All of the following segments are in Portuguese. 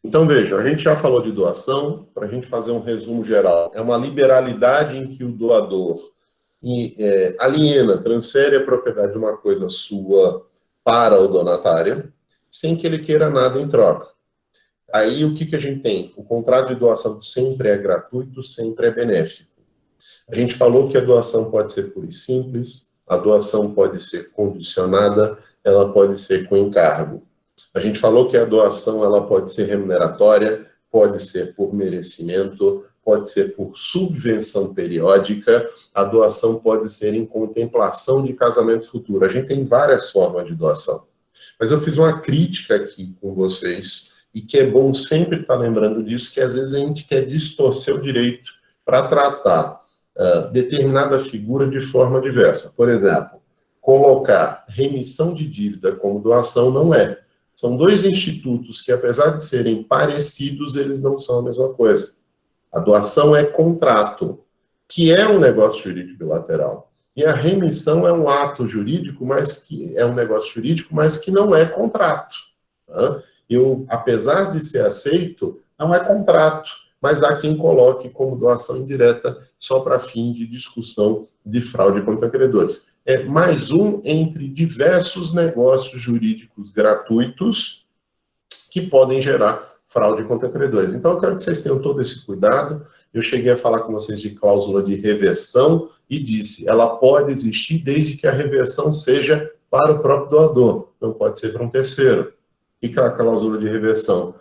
Então, veja, a gente já falou de doação, para a gente fazer um resumo geral. É uma liberalidade em que o doador aliena, transfere a propriedade de uma coisa sua para o donatário, sem que ele queira nada em troca. Aí, o que a gente tem? O contrato de doação sempre é gratuito, sempre é benéfico. A gente falou que a doação pode ser pura e simples, a doação pode ser condicionada, ela pode ser com encargo. A gente falou que a doação ela pode ser remuneratória, pode ser por merecimento, pode ser por subvenção periódica, a doação pode ser em contemplação de casamento futuro. A gente tem várias formas de doação. Mas eu fiz uma crítica aqui com vocês, e que é bom sempre estar lembrando disso, que às vezes a gente quer distorcer o direito para tratar determinada figura de forma diversa. Por exemplo, colocar remissão de dívida como doação não é. São dois institutos que, apesar de serem parecidos, eles não são a mesma coisa. A doação é contrato, que é um negócio jurídico bilateral. E a remissão é um ato jurídico, mas que é um negócio jurídico, mas que não é contrato. Tá? Apesar de ser aceito, não é contrato, mas há quem coloque como doação indireta só para fim de discussão de fraude contra credores. É mais um entre diversos negócios jurídicos gratuitos que podem gerar fraude contra credores. Então, eu quero que vocês tenham todo esse cuidado. Eu cheguei a falar com vocês de cláusula de reversão e disse, ela pode existir desde que a reversão seja para o próprio doador, não pode ser para um terceiro. O que é a cláusula de reversão?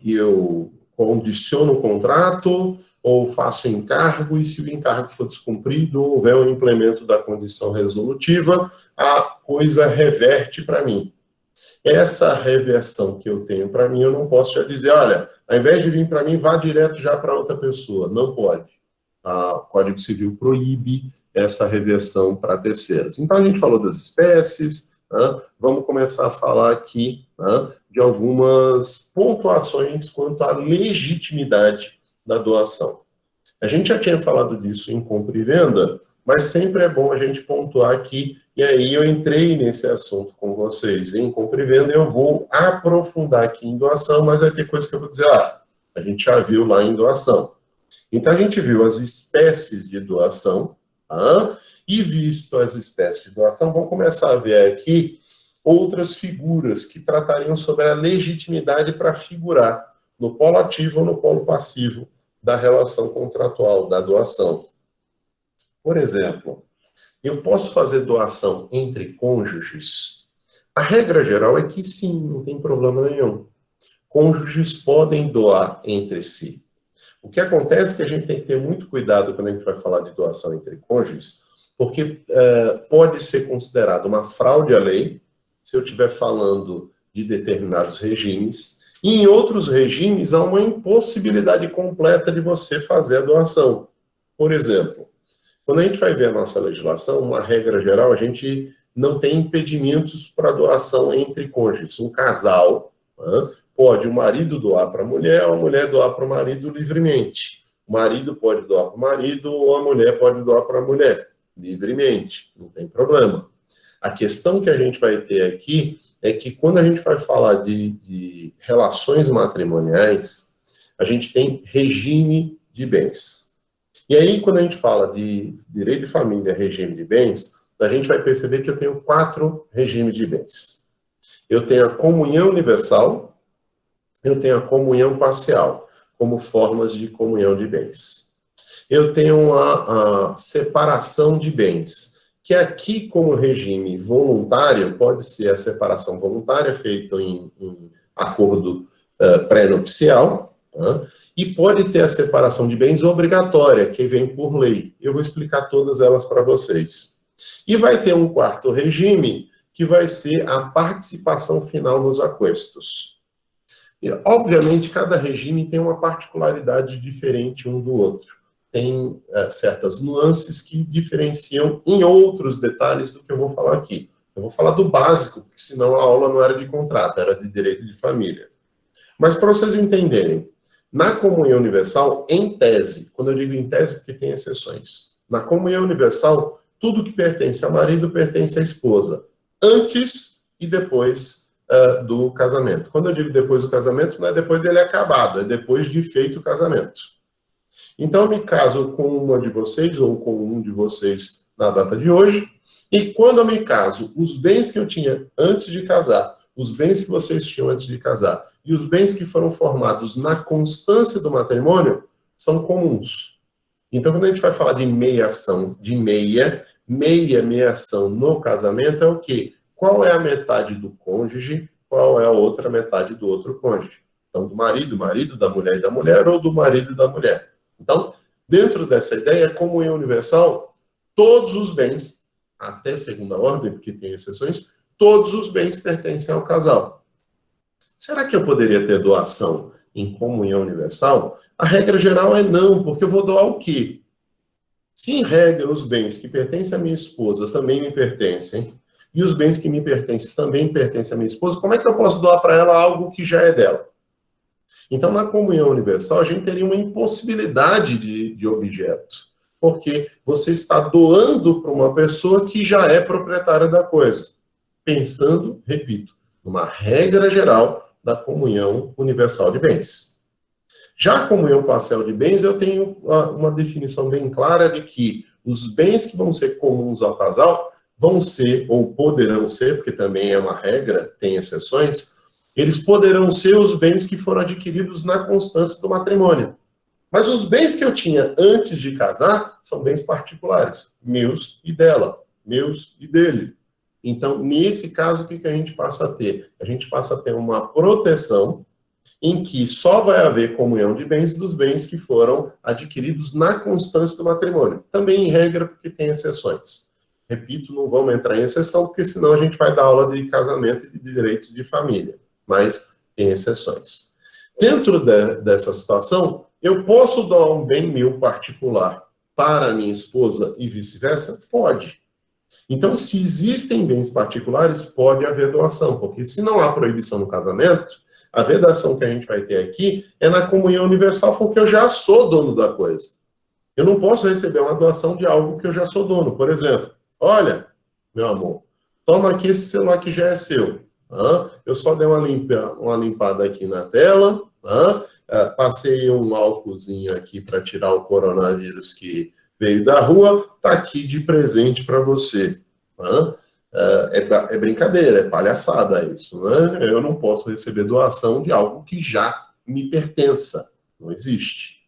Eu condiciono o contrato ou faço encargo, e se o encargo for descumprido, ou houver o implemento da condição resolutiva, a coisa reverte para mim. Essa reversão que eu tenho para mim, eu não posso já dizer, olha, ao invés de vir para mim, vá direto já para outra pessoa. Não pode. O Código Civil proíbe essa reversão para terceiros. Então, a gente falou das espécies, vamos começar a falar aqui de algumas pontuações quanto à legitimidade da doação. A gente já tinha falado disso em compra e venda, mas sempre é bom a gente pontuar aqui, e aí eu entrei nesse assunto com vocês em compra e venda, eu vou aprofundar aqui em doação, mas vai ter coisa que eu vou dizer, a gente já viu lá em doação. Então, a gente viu as espécies de doação, e visto as espécies de doação, vamos começar a ver aqui outras figuras que tratariam sobre a legitimidade para figurar no polo ativo ou no polo passivo da relação contratual, da doação. Por exemplo, eu posso fazer doação entre cônjuges? A regra geral é que sim, não tem problema nenhum. Cônjuges podem doar entre si. O que acontece é que a gente tem que ter muito cuidado quando a gente vai falar de doação entre cônjuges, porque pode ser considerado uma fraude à lei, se eu estiver falando de determinados regimes, e em outros regimes há uma impossibilidade completa de você fazer a doação. Por exemplo, quando a gente vai ver a nossa legislação, uma regra geral, a gente não tem impedimentos para doação entre cônjuges. Um casal, pode o marido doar para a mulher doar para o marido livremente. O marido pode doar para o marido, ou a mulher pode doar para a mulher livremente, não tem problema. A questão que a gente vai ter aqui é que quando a gente vai falar de relações matrimoniais, a gente tem regime de bens. E aí, quando a gente fala de direito de família, regime de bens, a gente vai perceber que eu tenho 4 regimes de bens. Eu tenho a comunhão universal, eu tenho a comunhão parcial, como formas de comunhão de bens. Eu tenho a separação de bens, que aqui, como regime voluntário, pode ser a separação voluntária feita em acordo pré-nupcial, e pode ter a separação de bens obrigatória, que vem por lei. Eu vou explicar todas elas para vocês. E vai ter um 4º regime, que vai ser a participação final nos aquestos. E, obviamente, cada regime tem uma particularidade diferente um do outro. Tem certas nuances que diferenciam em outros detalhes do que eu vou falar aqui. Eu vou falar do básico, porque senão a aula não era de contrato, era de direito de família. Mas para vocês entenderem, na comunhão universal, em tese, quando eu digo em tese, porque tem exceções, na comunhão universal, tudo que pertence ao marido pertence à esposa, antes e depois do casamento. Quando eu digo depois do casamento, não é depois dele acabado, é depois de feito o casamento. Então, eu me caso com uma de vocês ou com um de vocês na data de hoje, e quando eu me caso, os bens que eu tinha antes de casar, os bens que vocês tinham antes de casar, e os bens que foram formados na constância do matrimônio, são comuns. Então, quando a gente vai falar de meiação, meiação no casamento é o quê? Qual é a metade do cônjuge, qual é a outra metade do outro cônjuge? Então, do marido, da mulher e da mulher, ou do marido e da mulher. Então, dentro dessa ideia, comunhão universal, todos os bens, até segunda ordem, porque tem exceções, todos os bens pertencem ao casal. Será que eu poderia ter doação em comunhão universal? A regra geral é não, porque eu vou doar o quê? Se em regra os bens que pertencem à minha esposa também me pertencem, e os bens que me pertencem também pertencem à minha esposa, como é que eu posso doar para ela algo que já é dela? Então, na comunhão universal, a gente teria uma impossibilidade de objeto, porque você está doando para uma pessoa que já é proprietária da coisa, pensando, repito, numa regra geral da comunhão universal de bens. Já a comunhão parcial de bens, eu tenho uma definição bem clara de que os bens que vão ser comuns ao casal vão ser, ou poderão ser, porque também é uma regra, tem exceções, eles poderão ser os bens que foram adquiridos na constância do matrimônio. Mas os bens que eu tinha antes de casar são bens particulares, meus e dela, meus e dele. Então, nesse caso, o que a gente passa a ter? A gente passa a ter uma proteção em que só vai haver comunhão de bens dos bens que foram adquiridos na constância do matrimônio. Também em regra, porque tem exceções. Repito, não vamos entrar em exceção, porque senão a gente vai dar aula de casamento e de direito de família. Mas tem exceções. Dentro dessa situação, eu posso doar um bem meu particular para a minha esposa e vice-versa? Pode. Então, se existem bens particulares, pode haver doação, porque se não há proibição no casamento, a vedação que a gente vai ter aqui é na comunhão universal, porque eu já sou dono da coisa. Eu não posso receber uma doação de algo que eu já sou dono. Por exemplo, olha, meu amor, toma aqui esse celular que já é seu. Eu só dei uma limpada aqui na tela, passei um álcoolzinho aqui para tirar o coronavírus que veio da rua, está aqui de presente para você. É brincadeira, é palhaçada isso, né? Eu não posso receber doação de algo que já me pertença. Não existe.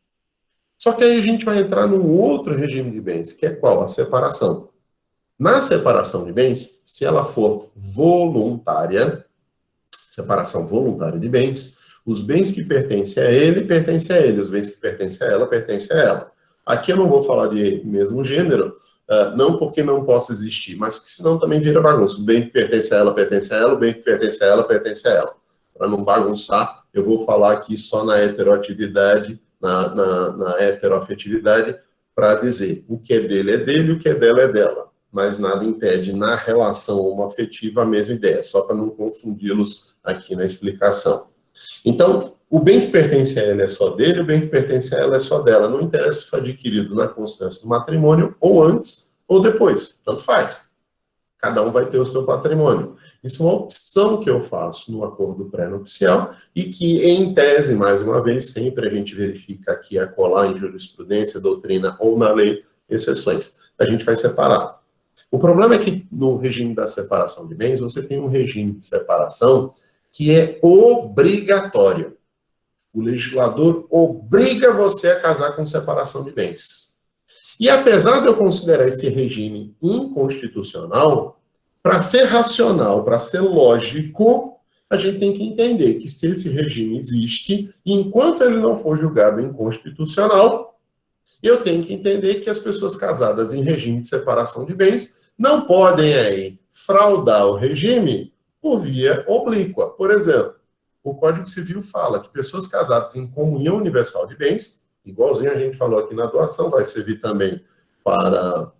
Só que aí a gente vai entrar num outro regime de bens, que é qual? A separação. Na separação de bens, se ela for voluntária, separação voluntária de bens, os bens que pertencem a ele, pertencem a ele. Os bens que pertencem a ela, pertencem a ela. Aqui eu não vou falar de mesmo gênero, não porque não possa existir, mas porque senão também vira bagunça. O bem que pertence a ela, pertence a ela. O bem que pertence a ela, pertence a ela. Para não bagunçar, eu vou falar aqui só na heteroatividade, na heteroafetividade, para dizer o que é dele, o que é dela é dela. Mas nada impede, na relação homoafetiva, a mesma ideia, só para não confundi-los aqui na explicação. Então, o bem que pertence a ele é só dele, o bem que pertence a ela é só dela. Não interessa se foi adquirido na constância do matrimônio, ou antes, ou depois. Tanto faz. Cada um vai ter o seu patrimônio. Isso é uma opção que eu faço no acordo pré-nupcial e que, em tese, mais uma vez, sempre a gente verifica aqui a colar em jurisprudência, doutrina ou na lei, exceções. A gente vai separar. O problema é que no regime da separação de bens, você tem um regime de separação que é obrigatório. O legislador obriga você a casar com separação de bens. E apesar de eu considerar esse regime inconstitucional, para ser racional, para ser lógico, a gente tem que entender que se esse regime existe, enquanto ele não for julgado inconstitucional, eu tenho que entender que as pessoas casadas em regime de separação de bens não podem aí fraudar o regime por via oblíqua. Por exemplo, o Código Civil fala que pessoas casadas em comunhão universal de bens, igualzinho a gente falou aqui na doação, vai servir também para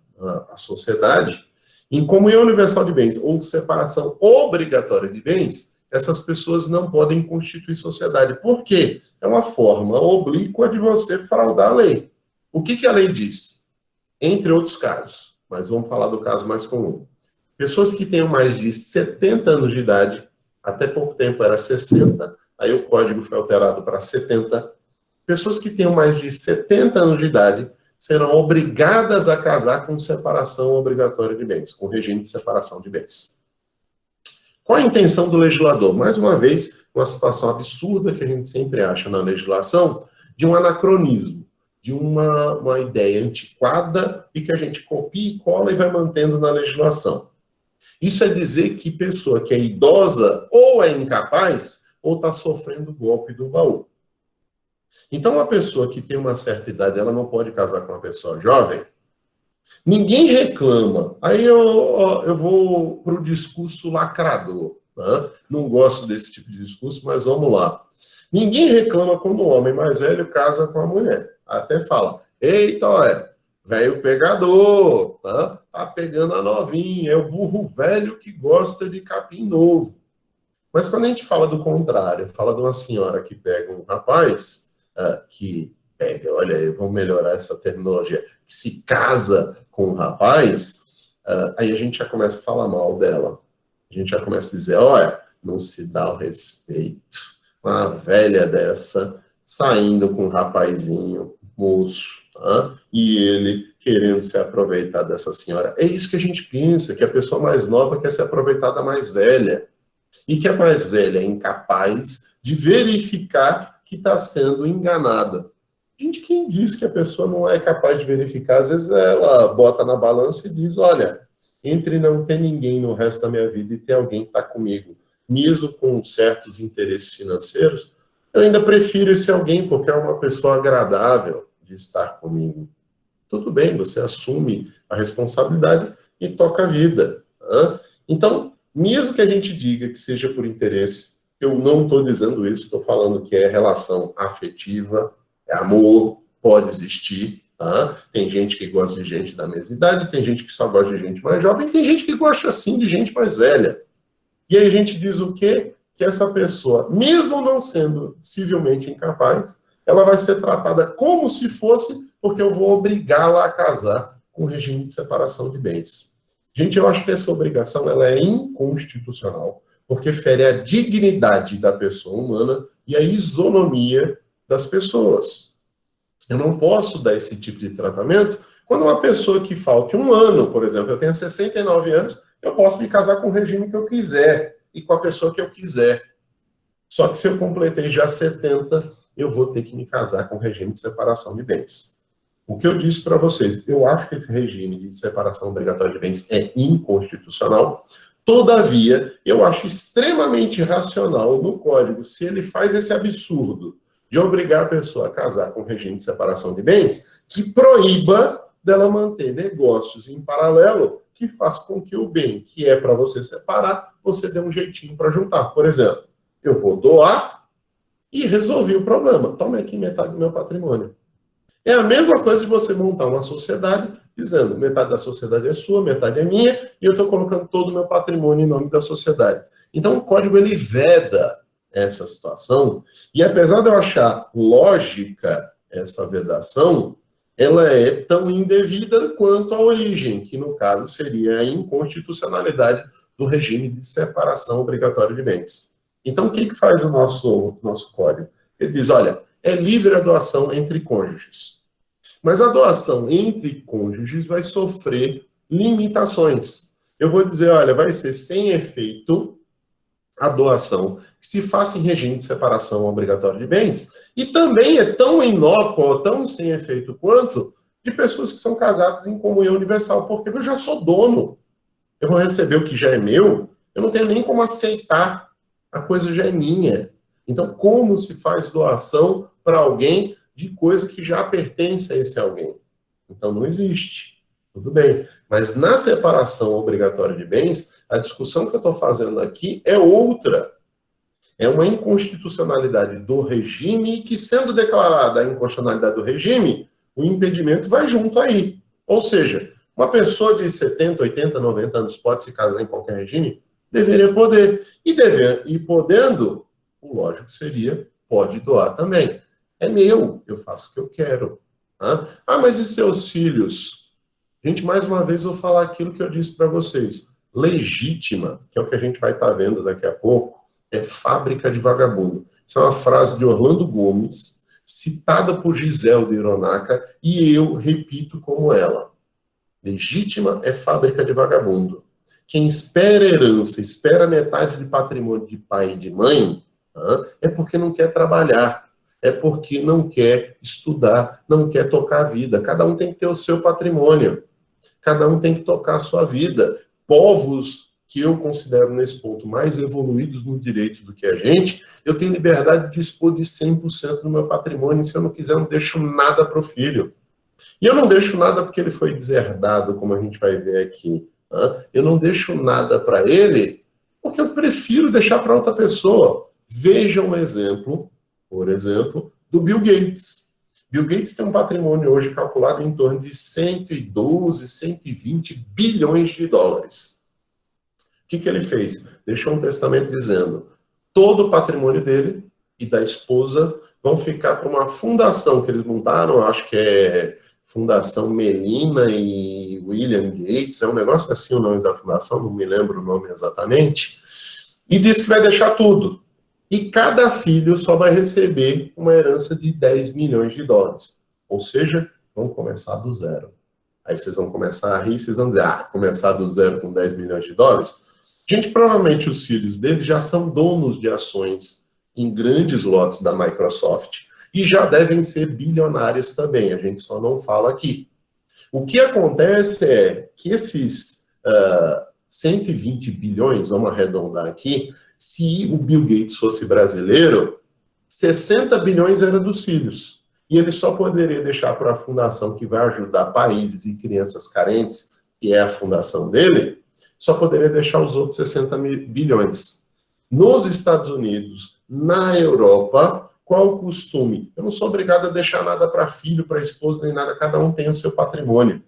a sociedade, em comunhão universal de bens ou separação obrigatória de bens, essas pessoas não podem constituir sociedade. Por quê? É uma forma oblíqua de você fraudar a lei. O que a lei diz? Entre outros casos, mas vamos falar do caso mais comum. Pessoas que tenham mais de 70 anos de idade até pouco tempo era 60, aí o código foi alterado para 70. Pessoas que tenham mais de 70 anos de idade serão obrigadas a casar com separação obrigatória de bens, com regime de separação de bens. Qual a intenção do legislador? Mais uma vez, uma situação absurda que a gente sempre acha na legislação, de um anacronismo, de uma ideia antiquada e que a gente copia e cola e vai mantendo na legislação. Isso é dizer que pessoa que é idosa ou é incapaz ou está sofrendo o golpe do baú. Então, uma pessoa que tem uma certa idade, ela não pode casar com uma pessoa jovem. Ninguém reclama. Aí eu vou para o discurso lacrador. Né? Não gosto desse tipo de discurso, mas vamos lá. Ninguém reclama quando o homem mais velho casa com a mulher. Até fala, eita, olha, velho pegador, tá pegando a novinha, é o burro velho que gosta de capim novo. Mas quando a gente fala do contrário, fala de uma senhora que pega um rapaz, que pega, olha aí, vamos melhorar essa terminologia, que se casa com um rapaz, aí a gente já começa a falar mal dela. A gente já começa a dizer, olha, não se dá o respeito. Uma velha dessa, saindo com um rapazinho, moço, e ele querendo se aproveitar dessa senhora. É isso que a gente pensa, que a pessoa mais nova quer se aproveitar da mais velha. E que a mais velha é incapaz de verificar que está sendo enganada. Gente, quem diz que a pessoa não é capaz de verificar? Às vezes ela bota na balança e diz, olha, entre não ter ninguém no resto da minha vida e ter alguém que está comigo, mesmo com certos interesses financeiros, eu ainda prefiro esse alguém porque é uma pessoa agradável de estar comigo. Tudo bem, você assume a responsabilidade e toca a vida. Então, mesmo que a gente diga que seja por interesse, eu não estou dizendo isso, estou falando que é relação afetiva, é amor, pode existir, tá? Tem gente que gosta de gente da mesma idade, tem gente que só gosta de gente mais jovem, tem gente que gosta, sim, de gente mais velha. E aí a gente diz o quê? Que essa pessoa, mesmo não sendo civilmente incapaz, ela vai ser tratada como se fosse, porque eu vou obrigá-la a casar com o regime de separação de bens. Gente, eu acho que essa obrigação ela é inconstitucional, porque fere a dignidade da pessoa humana e a isonomia das pessoas. Eu não posso dar esse tipo de tratamento quando uma pessoa que falte um ano, por exemplo, eu tenho 69 anos, eu posso me casar com o regime que eu quiser e com a pessoa que eu quiser. Só que se eu completei já 70, eu vou ter que me casar com o regime de separação de bens. O que eu disse para vocês, eu acho que esse regime de separação obrigatória de bens é inconstitucional. Todavia, eu acho extremamente racional no Código, se ele faz esse absurdo de obrigar a pessoa a casar com o regime de separação de bens, que proíba dela manter negócios em paralelo que faça com que o bem que é para você separar, você dê um jeitinho para juntar. Por exemplo, eu vou doar e resolvi o problema. Tome aqui metade do meu patrimônio. É a mesma coisa de você montar uma sociedade dizendo, metade da sociedade é sua, metade é minha, e eu estou colocando todo o meu patrimônio em nome da sociedade. Então, o código, ele veda essa situação, e apesar de eu achar lógica essa vedação, ela é tão indevida quanto a origem, que no caso seria a inconstitucionalidade do regime de separação obrigatória de bens. Então, o que faz o nosso código? Ele diz, olha, é livre a doação entre cônjuges. Mas a doação entre cônjuges vai sofrer limitações. Eu vou dizer, olha, vai ser sem efeito a doação que se faça em regime de separação obrigatória de bens, e também é tão inócua ou tão sem efeito quanto de pessoas que são casadas em comunhão universal, porque eu já sou dono. Eu vou receber o que já é meu, eu não tenho nem como aceitar, a coisa já é minha. Então, como se faz doação para alguém de coisa que já pertence a esse alguém? Então, não existe. Tudo bem. Mas na separação obrigatória de bens, a discussão que eu estou fazendo aqui é outra. É uma inconstitucionalidade do regime que, sendo declarada a inconstitucionalidade do regime, o impedimento vai junto aí. Ou seja, uma pessoa de 70, 80, 90 anos pode se casar em qualquer regime? Deveria poder. E podendo, o lógico seria, pode doar também. É meu, eu faço o que eu quero. Ah, mas e seus filhos? Gente, mais uma vez eu vou falar aquilo que eu disse para vocês. Legítima, que é o que a gente vai estar vendo daqui a pouco, é fábrica de vagabundo. Isso é uma frase de Orlando Gomes, citada por Gisele Hironaka, e eu repito como ela. Legítima é fábrica de vagabundo. Quem espera herança, espera metade de patrimônio de pai e de mãe, é porque não quer trabalhar, é porque não quer estudar, não quer tocar a vida. Cada um tem que ter o seu patrimônio, cada um tem que tocar a sua vida. Povos que eu considero nesse ponto mais evoluídos no direito do que a gente, eu tenho liberdade de dispor de 100% do meu patrimônio, e se eu não quiser, eu não deixo nada para o filho. E eu não deixo nada porque ele foi deserdado, como a gente vai ver aqui. Eu não deixo nada para ele porque eu prefiro deixar para outra pessoa. Vejam um exemplo, por exemplo, do Bill Gates. Bill Gates tem um patrimônio hoje calculado em torno de 112, 120 bilhões de dólares. O que ele fez? Deixou um testamento dizendo: todo o patrimônio dele e da esposa vão ficar para uma fundação que eles montaram, acho que é Fundação Melinda e William Gates, é um negócio assim o nome da fundação, não me lembro o nome exatamente, e diz que vai deixar tudo. E cada filho só vai receber uma herança de 10 milhões de dólares. Ou seja, vão começar do zero. Aí vocês vão começar a rir, vocês vão dizer, começar do zero com 10 milhões de dólares? Gente, provavelmente os filhos dele já são donos de ações em grandes lotes da Microsoft, e já devem ser bilionários também, a gente só não fala aqui. O que acontece é que esses 120 bilhões, vamos arredondar aqui, se o Bill Gates fosse brasileiro, 60 bilhões era dos filhos. E ele só poderia deixar para a fundação que vai ajudar países e crianças carentes, que é a fundação dele, só poderia deixar os outros 60 bilhões. Nos Estados Unidos, na Europa, qual o costume? Eu não sou obrigado a deixar nada para filho, para esposa, nem nada, cada um tem o seu patrimônio.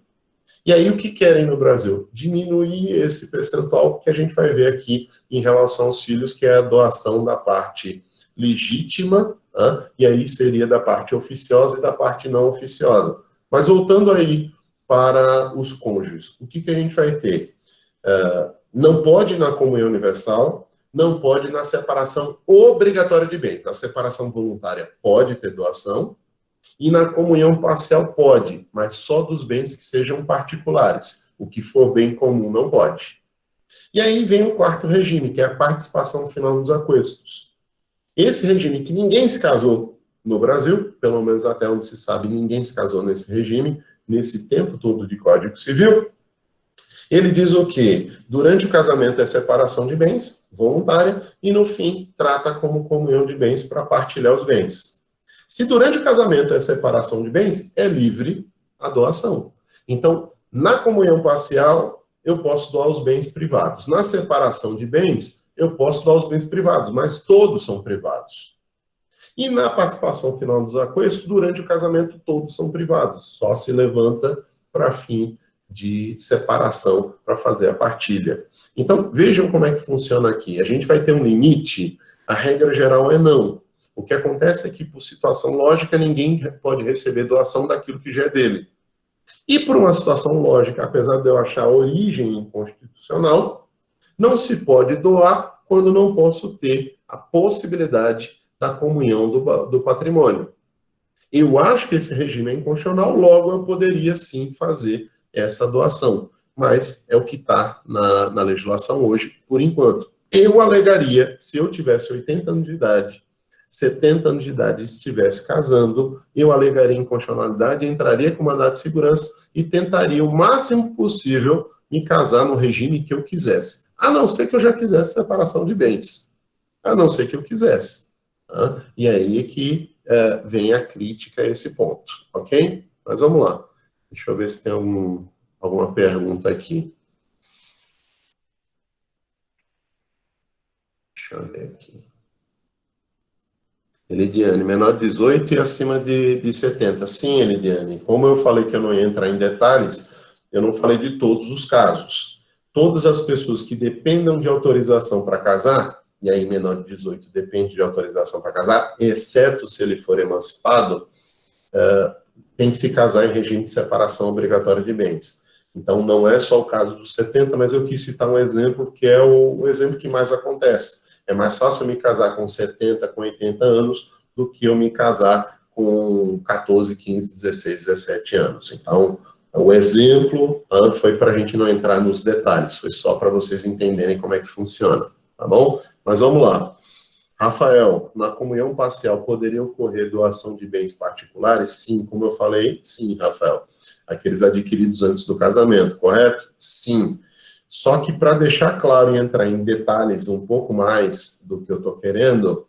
E aí o que querem no Brasil? Diminuir esse percentual que a gente vai ver aqui em relação aos filhos, que é a doação da parte legítima, e aí seria da parte oficiosa e da parte não oficiosa. Mas voltando aí para os cônjuges, o que a gente vai ter? Não pode na comunhão universal, não pode na separação obrigatória de bens. A separação voluntária pode ter doação, e na comunhão parcial pode, mas só dos bens que sejam particulares. O que for bem comum não pode. E aí vem o quarto regime, que é a participação final dos aquestos. Esse regime que ninguém se casou no Brasil, pelo menos até onde se sabe, ninguém se casou nesse regime, nesse tempo todo de Código Civil. Ele diz o quê? Durante o casamento é separação de bens, voluntária, e no fim trata como comunhão de bens para partilhar os bens. Se durante o casamento é separação de bens, é livre a doação. Então, na comunhão parcial, eu posso doar os bens privados. Na separação de bens, eu posso doar os bens privados, mas todos são privados. E na participação final dos aquestos, durante o casamento, todos são privados. Só se levanta para fim de separação para fazer a partilha. Então, vejam como é que funciona aqui. A gente vai ter um limite, a regra geral é não. O que acontece é que, por situação lógica, ninguém pode receber doação daquilo que já é dele. E por uma situação lógica, apesar de eu achar a origem inconstitucional, não se pode doar quando não posso ter a possibilidade da comunhão do patrimônio. Eu acho que esse regime é inconstitucional, logo eu poderia sim fazer essa doação. Mas é o que está na legislação hoje, por enquanto. Eu alegaria, se eu tivesse 80 anos de idade, 70 anos de idade e estivesse casando, eu alegaria inconstitucionalidade, entraria com mandado de segurança e tentaria o máximo possível me casar no regime que eu quisesse. A não ser que eu já quisesse separação de bens. A não ser que eu quisesse. E aí é que vem a crítica a esse ponto. Ok? Mas vamos lá. Deixa eu ver se tem alguma pergunta aqui. Deixa eu ver aqui. Elidiane, menor de 18 e acima de 70. Sim, Elidiane. Como eu falei que eu não ia entrar em detalhes, eu não falei de todos os casos. Todas as pessoas que dependam de autorização para casar, e aí menor de 18 depende de autorização para casar, exceto se ele for emancipado, tem que se casar em regime de separação obrigatória de bens. Então, não é só o caso dos 70, mas eu quis citar um exemplo que é o exemplo que mais acontece. É mais fácil eu me casar com 70, com 80 anos, do que eu me casar com 14, 15, 16, 17 anos. Então, o exemplo foi para a gente não entrar nos detalhes, foi só para vocês entenderem como é que funciona, tá bom? Mas vamos lá. Rafael, na comunhão parcial poderia ocorrer doação de bens particulares? Sim, como eu falei, sim, Rafael. Aqueles adquiridos antes do casamento, correto? Sim. Só que para deixar claro e entrar em detalhes um pouco mais do que eu estou querendo,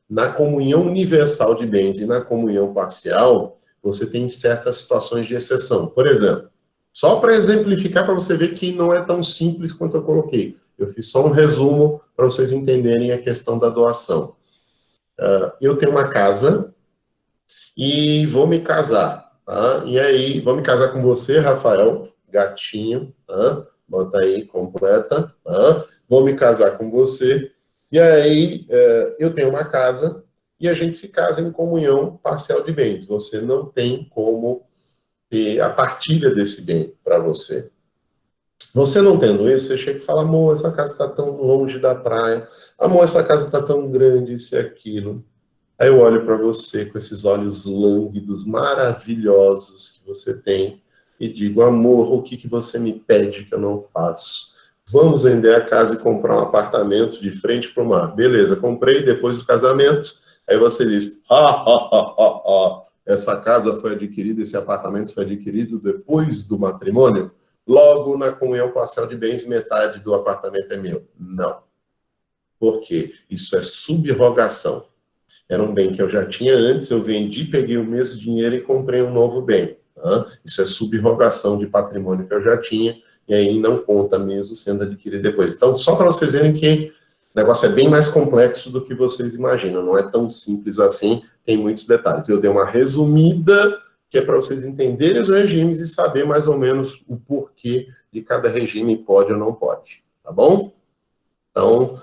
na comunhão universal de bens e na comunhão parcial, você tem certas situações de exceção. Por exemplo, só para exemplificar, para você ver que não é tão simples quanto eu coloquei. Eu fiz só um resumo para vocês entenderem a questão da doação. Eu tenho uma casa e vou me casar. Tá? E aí, vou me casar com você, Rafael, gatinho. Tá? Bota aí, completa. Tá? Vou me casar com você. E aí, eu tenho uma casa e a gente se casa em comunhão parcial de bens. Você não tem como ter a partilha desse bem para você. Você não tendo isso, você chega e fala, amor, essa casa está tão longe da praia. Amor, essa casa está tão grande, isso e aquilo. Aí eu olho para você com esses olhos lânguidos, maravilhosos que você tem e digo, amor, o que você me pede que eu não faço? Vamos vender a casa e comprar um apartamento de frente para o mar. Beleza, comprei depois do casamento. Aí você diz, essa casa foi adquirida, esse apartamento foi adquirido depois do matrimônio? Logo, na comunhão parcial de bens, metade do apartamento é meu. Não. Por quê? Isso é subrogação. Era um bem que eu já tinha antes, eu vendi, peguei o mesmo dinheiro e comprei um novo bem. Tá? Isso é subrogação de patrimônio que eu já tinha, e aí não conta mesmo sendo adquirido depois. Então, só para vocês verem que o negócio é bem mais complexo do que vocês imaginam, não é tão simples assim, tem muitos detalhes. Eu dei uma resumida, que é para vocês entenderem os regimes e saber mais ou menos o porquê de cada regime pode ou não pode, tá bom? Então,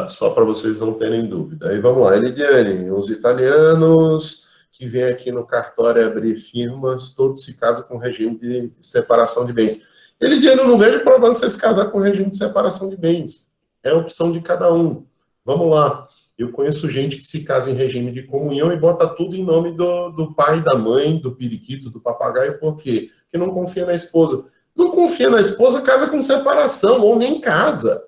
só para vocês não terem dúvida. Aí vamos lá, Elidiane, os italianos que vêm aqui no cartório abrir firmas, todos se casam com regime de separação de bens. Elidiane, eu não vejo problema você se casar com regime de separação de bens. É a opção de cada um. Vamos lá. Eu conheço gente que se casa em regime de comunhão e bota tudo em nome do pai, da mãe, do periquito, do papagaio. Por quê? Porque não confia na esposa. Não confia na esposa, casa com separação, ou nem casa.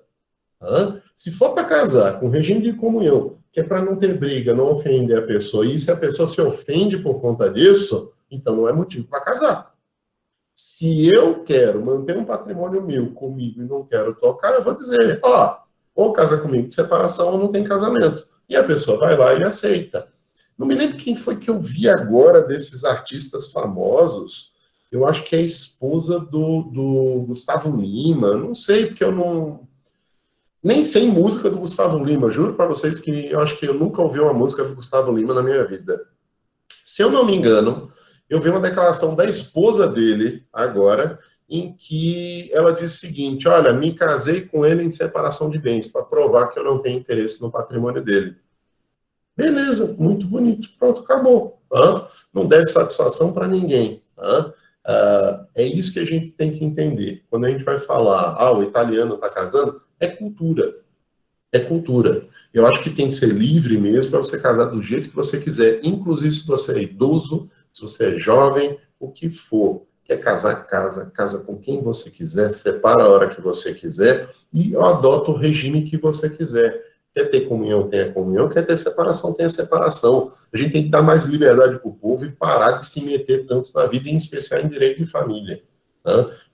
Se for para casar com regime de comunhão, que é para não ter briga, não ofender a pessoa, e se a pessoa se ofende por conta disso, então não é motivo para casar. Se eu quero manter um patrimônio meu comigo e não quero tocar, eu vou dizer, ou casa comigo de separação ou não tem casamento. E a pessoa vai lá e aceita. Não me lembro quem foi que eu vi agora desses artistas famosos. Eu acho que é a esposa do Gustavo Lima. Não sei, porque eu não... Nem sei música do Gustavo Lima. Juro para vocês que eu acho que eu nunca ouvi uma música do Gustavo Lima na minha vida. Se eu não me engano, eu vi uma declaração da esposa dele agora, em que ela disse o seguinte, olha, me casei com ele em separação de bens, para provar que eu não tenho interesse no patrimônio dele. Beleza, muito bonito, pronto, acabou. Não deve satisfação para ninguém. É isso que a gente tem que entender. Quando a gente vai falar, o italiano está casando, é cultura. É cultura. Eu acho que tem que ser livre mesmo para você casar do jeito que você quiser, inclusive se você é idoso, se você é jovem, o que for. Quer casar, casa com quem você quiser, separa a hora que você quiser e adota o regime que você quiser. Quer ter comunhão, tenha comunhão. Quer ter separação, tenha separação. A gente tem que dar mais liberdade para o povo e parar de se meter tanto na vida, em especial em direito de família.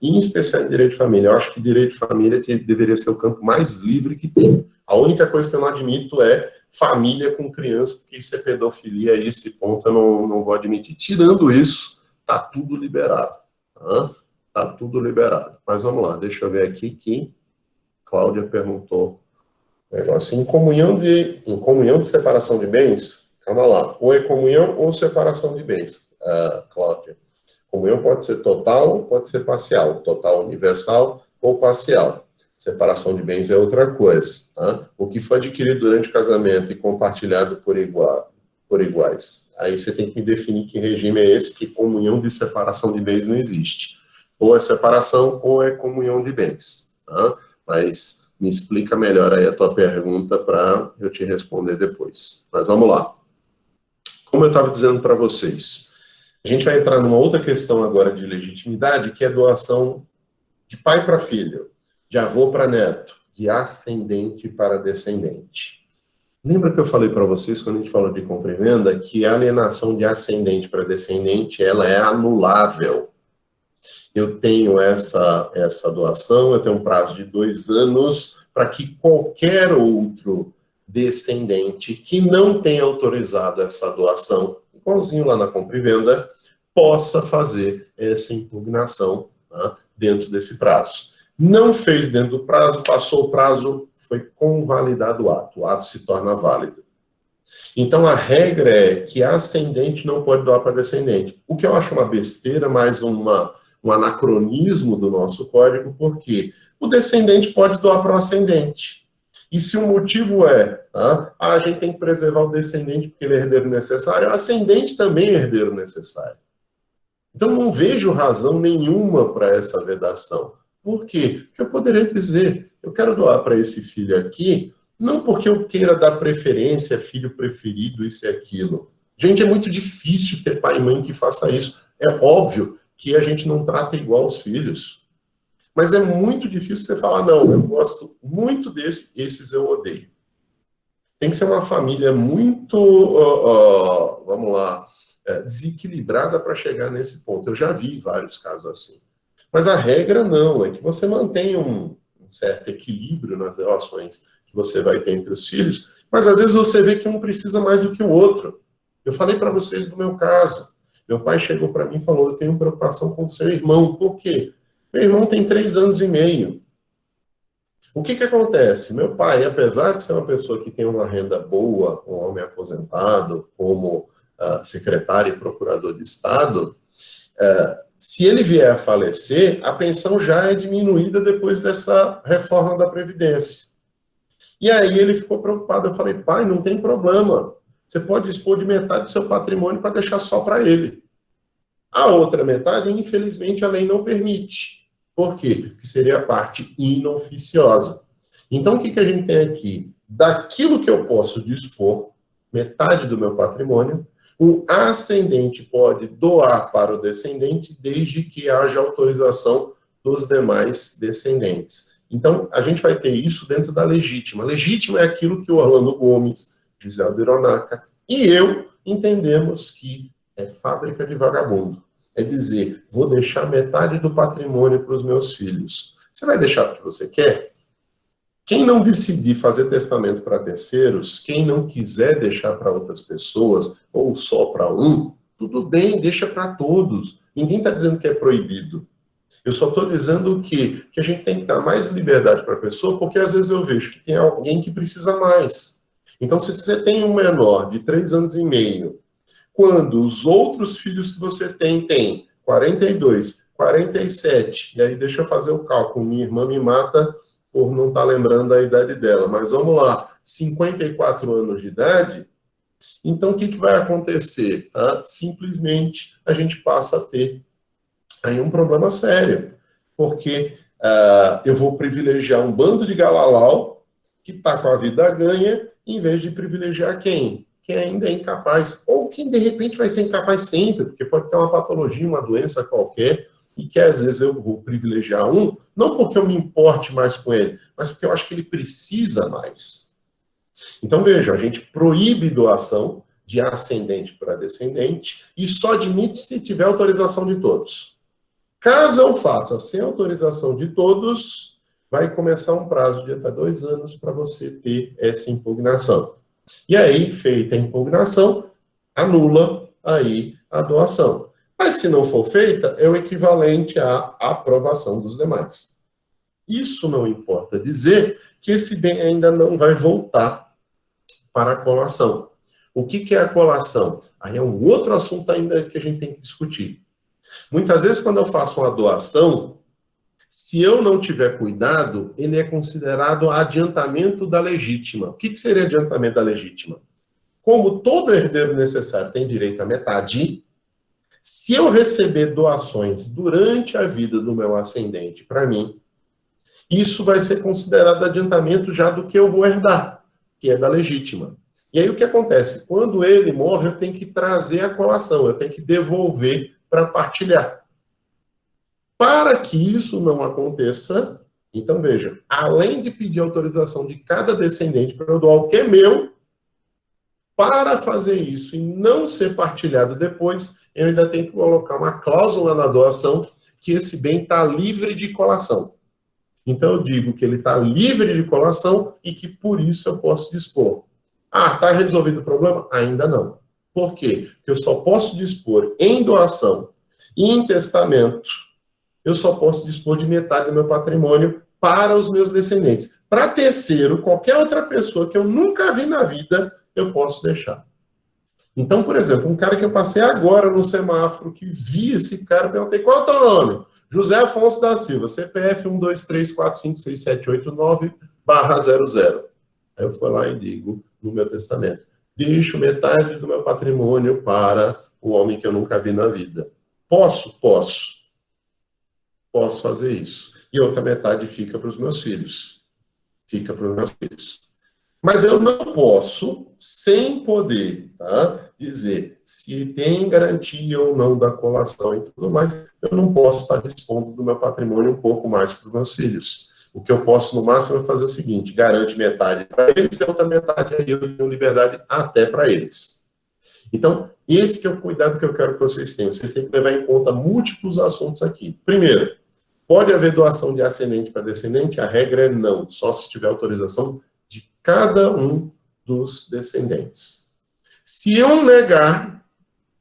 Em especial em direito de família. Eu acho que direito de família deveria ser o campo mais livre que tem. A única coisa que eu não admito é família com criança, porque isso é pedofilia, e esse ponto eu não vou admitir. Tirando isso, tá tudo liberado. Tá tudo liberado. Mas vamos lá, deixa eu ver aqui que Cláudia perguntou um negócio. Em comunhão de separação de bens, calma lá, ou é comunhão ou separação de bens, Cláudia. Comunhão pode ser total, pode ser parcial, total universal ou parcial. Separação de bens é outra coisa. O que foi adquirido durante o casamento e compartilhado por iguais. Aí você tem que definir que regime é esse, que comunhão de separação de bens não existe. Ou é separação ou é comunhão de bens. Mas Me explica melhor aí a tua pergunta para eu te responder depois. Mas vamos lá. Como eu estava dizendo para vocês, a gente vai entrar numa outra questão agora de legitimidade, que é doação de pai para filho, de avô para neto, de ascendente para descendente. Lembra que eu falei para vocês, quando a gente falou de compra e venda, que a alienação de ascendente para descendente, ela é anulável. Eu tenho essa doação, eu tenho um prazo de 2 anos para que qualquer outro descendente que não tenha autorizado essa doação, igualzinho lá na compra e venda, possa fazer essa impugnação, tá, dentro desse prazo. Não fez dentro do prazo, passou o prazo, foi convalidado o ato se torna válido. Então, a regra é que ascendente não pode doar para descendente. O que eu acho uma besteira, mais um anacronismo do nosso código, porque o descendente pode doar para o ascendente. E se o motivo é, a gente tem que preservar o descendente porque ele é herdeiro necessário, o ascendente também é herdeiro necessário. Então, não vejo razão nenhuma para essa vedação. Por quê? Porque eu poderia dizer, eu quero doar para esse filho aqui, não porque eu queira dar preferência, filho preferido, isso e aquilo. Gente, é muito difícil ter pai e mãe que faça isso. É óbvio que a gente não trata igual os filhos. Mas é muito difícil você falar, não, eu gosto muito esses eu odeio. Tem que ser uma família muito, vamos lá, desequilibrada para chegar nesse ponto. Eu já vi vários casos assim. Mas a regra não, é que você mantenha um certo equilíbrio nas relações que você vai ter entre os filhos, mas às vezes você vê que um precisa mais do que o outro. Eu falei para vocês do meu caso. Meu pai chegou para mim e falou, eu tenho preocupação com o seu irmão. Por quê? Meu irmão tem 3 anos e meio. O que acontece? Meu pai, apesar de ser uma pessoa que tem uma renda boa, um homem aposentado, como secretário e procurador de Estado, se ele vier a falecer, a pensão já é diminuída depois dessa reforma da Previdência. E aí ele ficou preocupado. Eu falei, pai, não tem problema. Você pode dispor de metade do seu patrimônio para deixar só para ele. A outra metade, infelizmente, a lei não permite. Por quê? Porque seria a parte inoficiosa. Então, o que a gente tem aqui? Daquilo que eu posso dispor, metade do meu patrimônio, o ascendente pode doar para o descendente, desde que haja autorização dos demais descendentes. Então, a gente vai ter isso dentro da legítima. Legítima é aquilo que o Orlando Gomes, Giseldo Hironaka e eu entendemos que é fábrica de vagabundo. É dizer, vou deixar metade do patrimônio para os meus filhos. Você vai deixar porque você quer? Quem não decidir fazer testamento para terceiros, quem não quiser deixar para outras pessoas, ou só para um, tudo bem, deixa para todos. Ninguém está dizendo que é proibido. Eu só estou dizendo que a gente tem que dar mais liberdade para a pessoa, porque às vezes eu vejo que tem alguém que precisa mais. Então, se você tem um menor de 3 anos e meio, quando os outros filhos que você tem 42, 47, e aí deixa eu fazer o cálculo, minha irmã me mata por não estar lembrando a idade dela, mas vamos lá, 54 anos de idade, então o que vai acontecer? Simplesmente a gente passa a ter aí um problema sério, porque eu vou privilegiar um bando de galalau que está com a vida ganha, em vez de privilegiar quem? Quem ainda é incapaz, ou quem de repente vai ser incapaz sempre, porque pode ter uma patologia, uma doença qualquer, e que às vezes eu vou privilegiar um, não porque eu me importe mais com ele, mas porque eu acho que ele precisa mais. Então veja, a gente proíbe doação de ascendente para descendente e só admite se tiver autorização de todos. Caso eu faça sem autorização de todos, vai começar um prazo de até 2 anos para você ter essa impugnação. E aí, feita a impugnação, anula aí a doação. Mas se não for feita, é o equivalente à aprovação dos demais. Isso não importa dizer que esse bem ainda não vai voltar para a colação. O que é a colação? Aí é um outro assunto ainda que a gente tem que discutir. Muitas vezes, quando eu faço uma doação, se eu não tiver cuidado, ele é considerado adiantamento da legítima. O que seria adiantamento da legítima? Como todo herdeiro necessário tem direito à metade, se eu receber doações durante a vida do meu ascendente para mim, isso vai ser considerado adiantamento já do que eu vou herdar, que é da legítima. E aí o que acontece? Quando ele morre, eu tenho que trazer a colação, eu tenho que devolver para partilhar. Para que isso não aconteça, então veja, além de pedir autorização de cada descendente para eu doar o que é meu, para fazer isso e não ser partilhado depois, eu ainda tenho que colocar uma cláusula na doação que esse bem está livre de colação. Então eu digo que ele está livre de colação e que por isso eu posso dispor. Ah, está resolvido o problema? Ainda não. Por quê? Porque eu só posso dispor em doação e em testamento, eu só posso dispor de metade do meu patrimônio para os meus descendentes. Para terceiro, qualquer outra pessoa que eu nunca vi na vida, eu posso deixar. Então, por exemplo, um cara que eu passei agora no semáforo, que vi esse cara, perguntei, qual é o teu nome? José Afonso da Silva, CPF 123456789/00. Aí eu fui lá e digo no meu testamento, deixo metade do meu patrimônio para o homem que eu nunca vi na vida. Posso? Posso. Posso fazer isso. E a outra metade fica para os meus filhos. Fica para os meus filhos. Mas eu não posso, sem poder, dizer se tem garantia ou não da colação e tudo mais, eu não posso estar dispondo do meu patrimônio um pouco mais para os meus filhos. O que eu posso, no máximo, é fazer o seguinte, garante metade para eles e a outra metade aí eu tenho liberdade até para eles. Então, esse que é o cuidado que eu quero que vocês tenham. Vocês têm que levar em conta múltiplos assuntos aqui. Primeiro, pode haver doação de ascendente para descendente? A regra é não, só se tiver autorização de cada um dos descendentes. Se eu negar,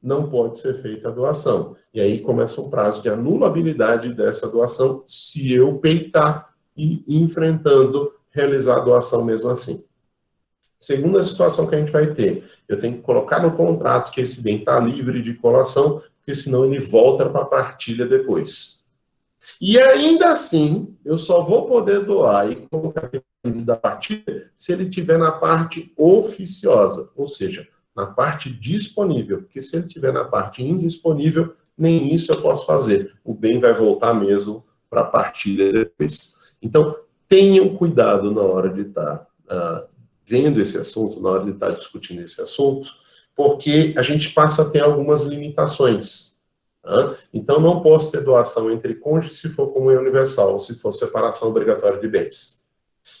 não pode ser feita a doação. E aí começa um prazo de anulabilidade dessa doação se eu peitar e enfrentando realizar a doação mesmo assim. Segunda situação que a gente vai ter, eu tenho que colocar no contrato que esse bem está livre de colação, porque senão ele volta para a partilha depois. E ainda assim, eu só vou poder doar e colocar da partilha se ele estiver na parte oficiosa, ou seja, na parte disponível, porque se ele estiver na parte indisponível, nem isso eu posso fazer. O bem vai voltar mesmo para a partilha depois. Então, tenham cuidado na hora de estar vendo esse assunto, na hora de estar discutindo esse assunto, porque a gente passa a ter algumas limitações. Então, não posso ter doação entre cônjuges se for comunhão universal, ou se for separação obrigatória de bens.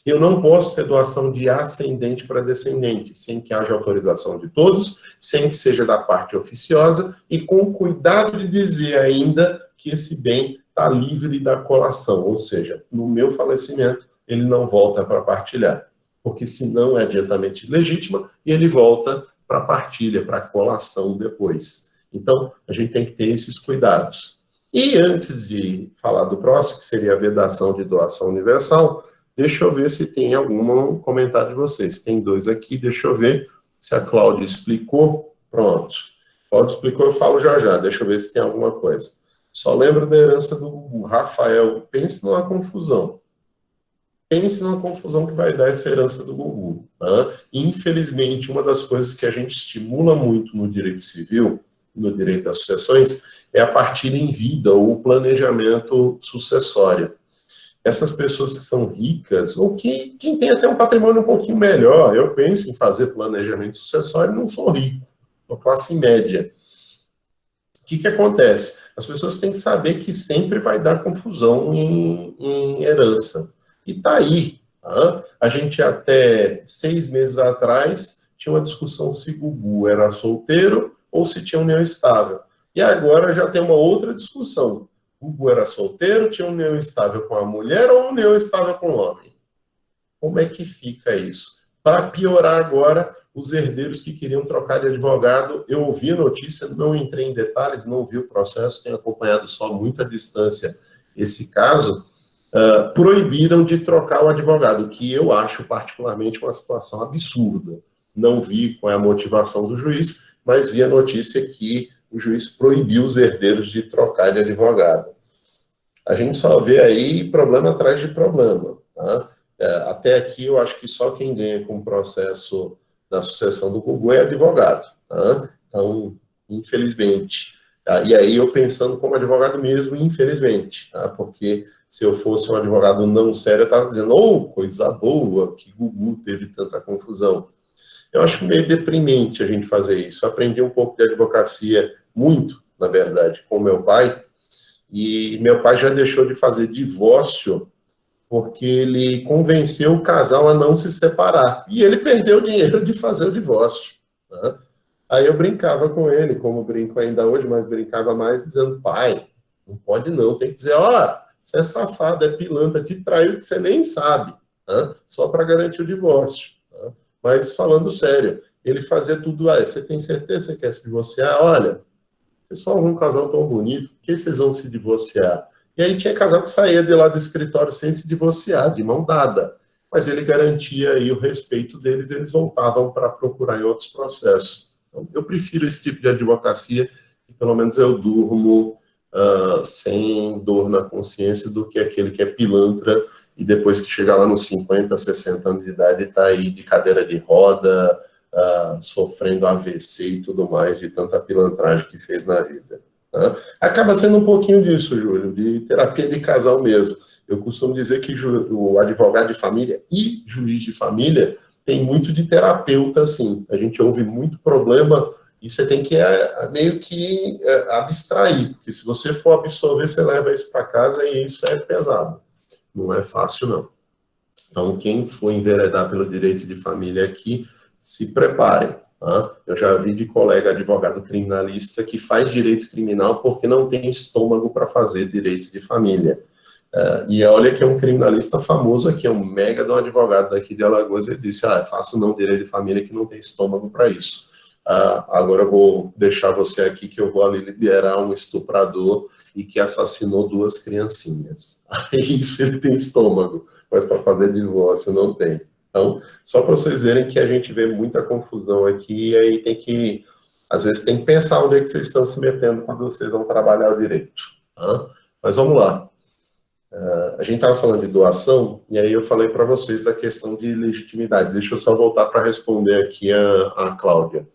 Eu não posso ter doação de ascendente para descendente, sem que haja autorização de todos, sem que seja da parte oficiosa, e com cuidado de dizer ainda que esse bem está livre da colação, ou seja, no meu falecimento, ele não volta para partilhar, porque senão é adiantamente legítima, e ele volta para partilha, para colação depois. Então, a gente tem que ter esses cuidados. E antes de falar do próximo, que seria a vedação de doação universal, deixa eu ver se tem algum comentário de vocês. Tem dois aqui, deixa eu ver se a Cláudia explicou. Pronto. Cláudia explicou, eu falo já já. Deixa eu ver se tem alguma coisa. Só lembro da herança do Gugu. Rafael, pense numa confusão. Pense numa confusão que vai dar essa herança do Gugu. Infelizmente, uma das coisas que a gente estimula muito no direito civil, no direito às sucessões, é a partilha em vida ou o planejamento sucessório. Essas pessoas que são ricas, ou quem tem até um patrimônio um pouquinho melhor, eu penso em fazer planejamento sucessório, não sou rico, sou classe média. O que acontece? As pessoas têm que saber que sempre vai dar confusão em herança. E tá aí. A gente até 6 meses atrás tinha uma discussão se Gugu era solteiro ou se tinha união estável. E agora já tem uma outra discussão. Gugu era solteiro, tinha união estável com a mulher ou união estável com o homem? Como é que fica isso? Para piorar agora, os herdeiros que queriam trocar de advogado, eu ouvi a notícia, não entrei em detalhes, não vi o processo, tenho acompanhado só muita distância esse caso, proibiram de trocar o advogado, que eu acho particularmente uma situação absurda. Não vi qual é a motivação do juiz, mas vi a notícia que o juiz proibiu os herdeiros de trocar de advogado. A gente só vê aí problema atrás de problema. Até aqui, eu acho que só quem ganha com o processo da sucessão do Gugu é advogado. Então, infelizmente. E aí, eu pensando como advogado mesmo, infelizmente. Porque Se eu fosse um advogado não sério, eu estava dizendo, oh, coisa boa, que Gugu teve tanta confusão. Eu acho meio deprimente a gente fazer isso. Eu aprendi um pouco de advocacia, muito, na verdade, com meu pai, e meu pai já deixou de fazer divórcio porque ele convenceu o casal a não se separar. E ele perdeu o dinheiro de fazer o divórcio, né? Aí eu brincava com ele, como brinco ainda hoje, mas brincava mais dizendo, pai, não pode não, tem que dizer, ó, você é safado, é pilantra, te traiu que você nem sabe, né? Só para garantir o divórcio. Né? Mas falando sério, ele fazia tudo, você tem certeza que você quer se divorciar? Olha, vocês são um casal tão bonito, por que vocês vão se divorciar? E aí tinha casal que saía de lá do escritório sem se divorciar, de mão dada. Mas ele garantia aí o respeito deles, eles voltavam para procurar em outros processos. Então, eu prefiro esse tipo de advocacia, que pelo menos eu durmo sem dor na consciência, do que aquele que é pilantra e depois que chegar lá nos 50, 60 anos de idade está aí de cadeira de roda, sofrendo AVC e tudo mais, de tanta pilantragem que fez na vida. Né? Acaba sendo um pouquinho disso, Júlio, de terapia de casal mesmo. Eu costumo dizer que o advogado de família e juiz de família tem muito de terapeuta, assim. A gente ouve muito problema e você tem que meio que abstrair, porque se você for absorver, você leva isso para casa e isso é pesado. Não é fácil, não. Então, quem for enveredar pelo direito de família aqui, se preparem. Tá? Eu já vi de colega advogado criminalista que faz direito criminal porque não tem estômago para fazer direito de família. E olha que é um criminalista famoso aqui, é um mega de um advogado daqui de Alagoas, ele disse, é fácil não direito de família que não tem estômago para isso. Agora eu vou deixar você aqui que eu vou ali liberar um estuprador e que assassinou 2 criancinhas. Aí isso ele tem estômago, mas para fazer divórcio não tem. Então, só para vocês verem que a gente vê muita confusão aqui, e aí tem que, às vezes, tem que pensar onde é que vocês estão se metendo quando vocês vão trabalhar o direito. Tá? Mas vamos lá. A gente estava falando de doação, e aí eu falei para vocês da questão de legitimidade. Deixa eu só voltar para responder aqui a Cláudia,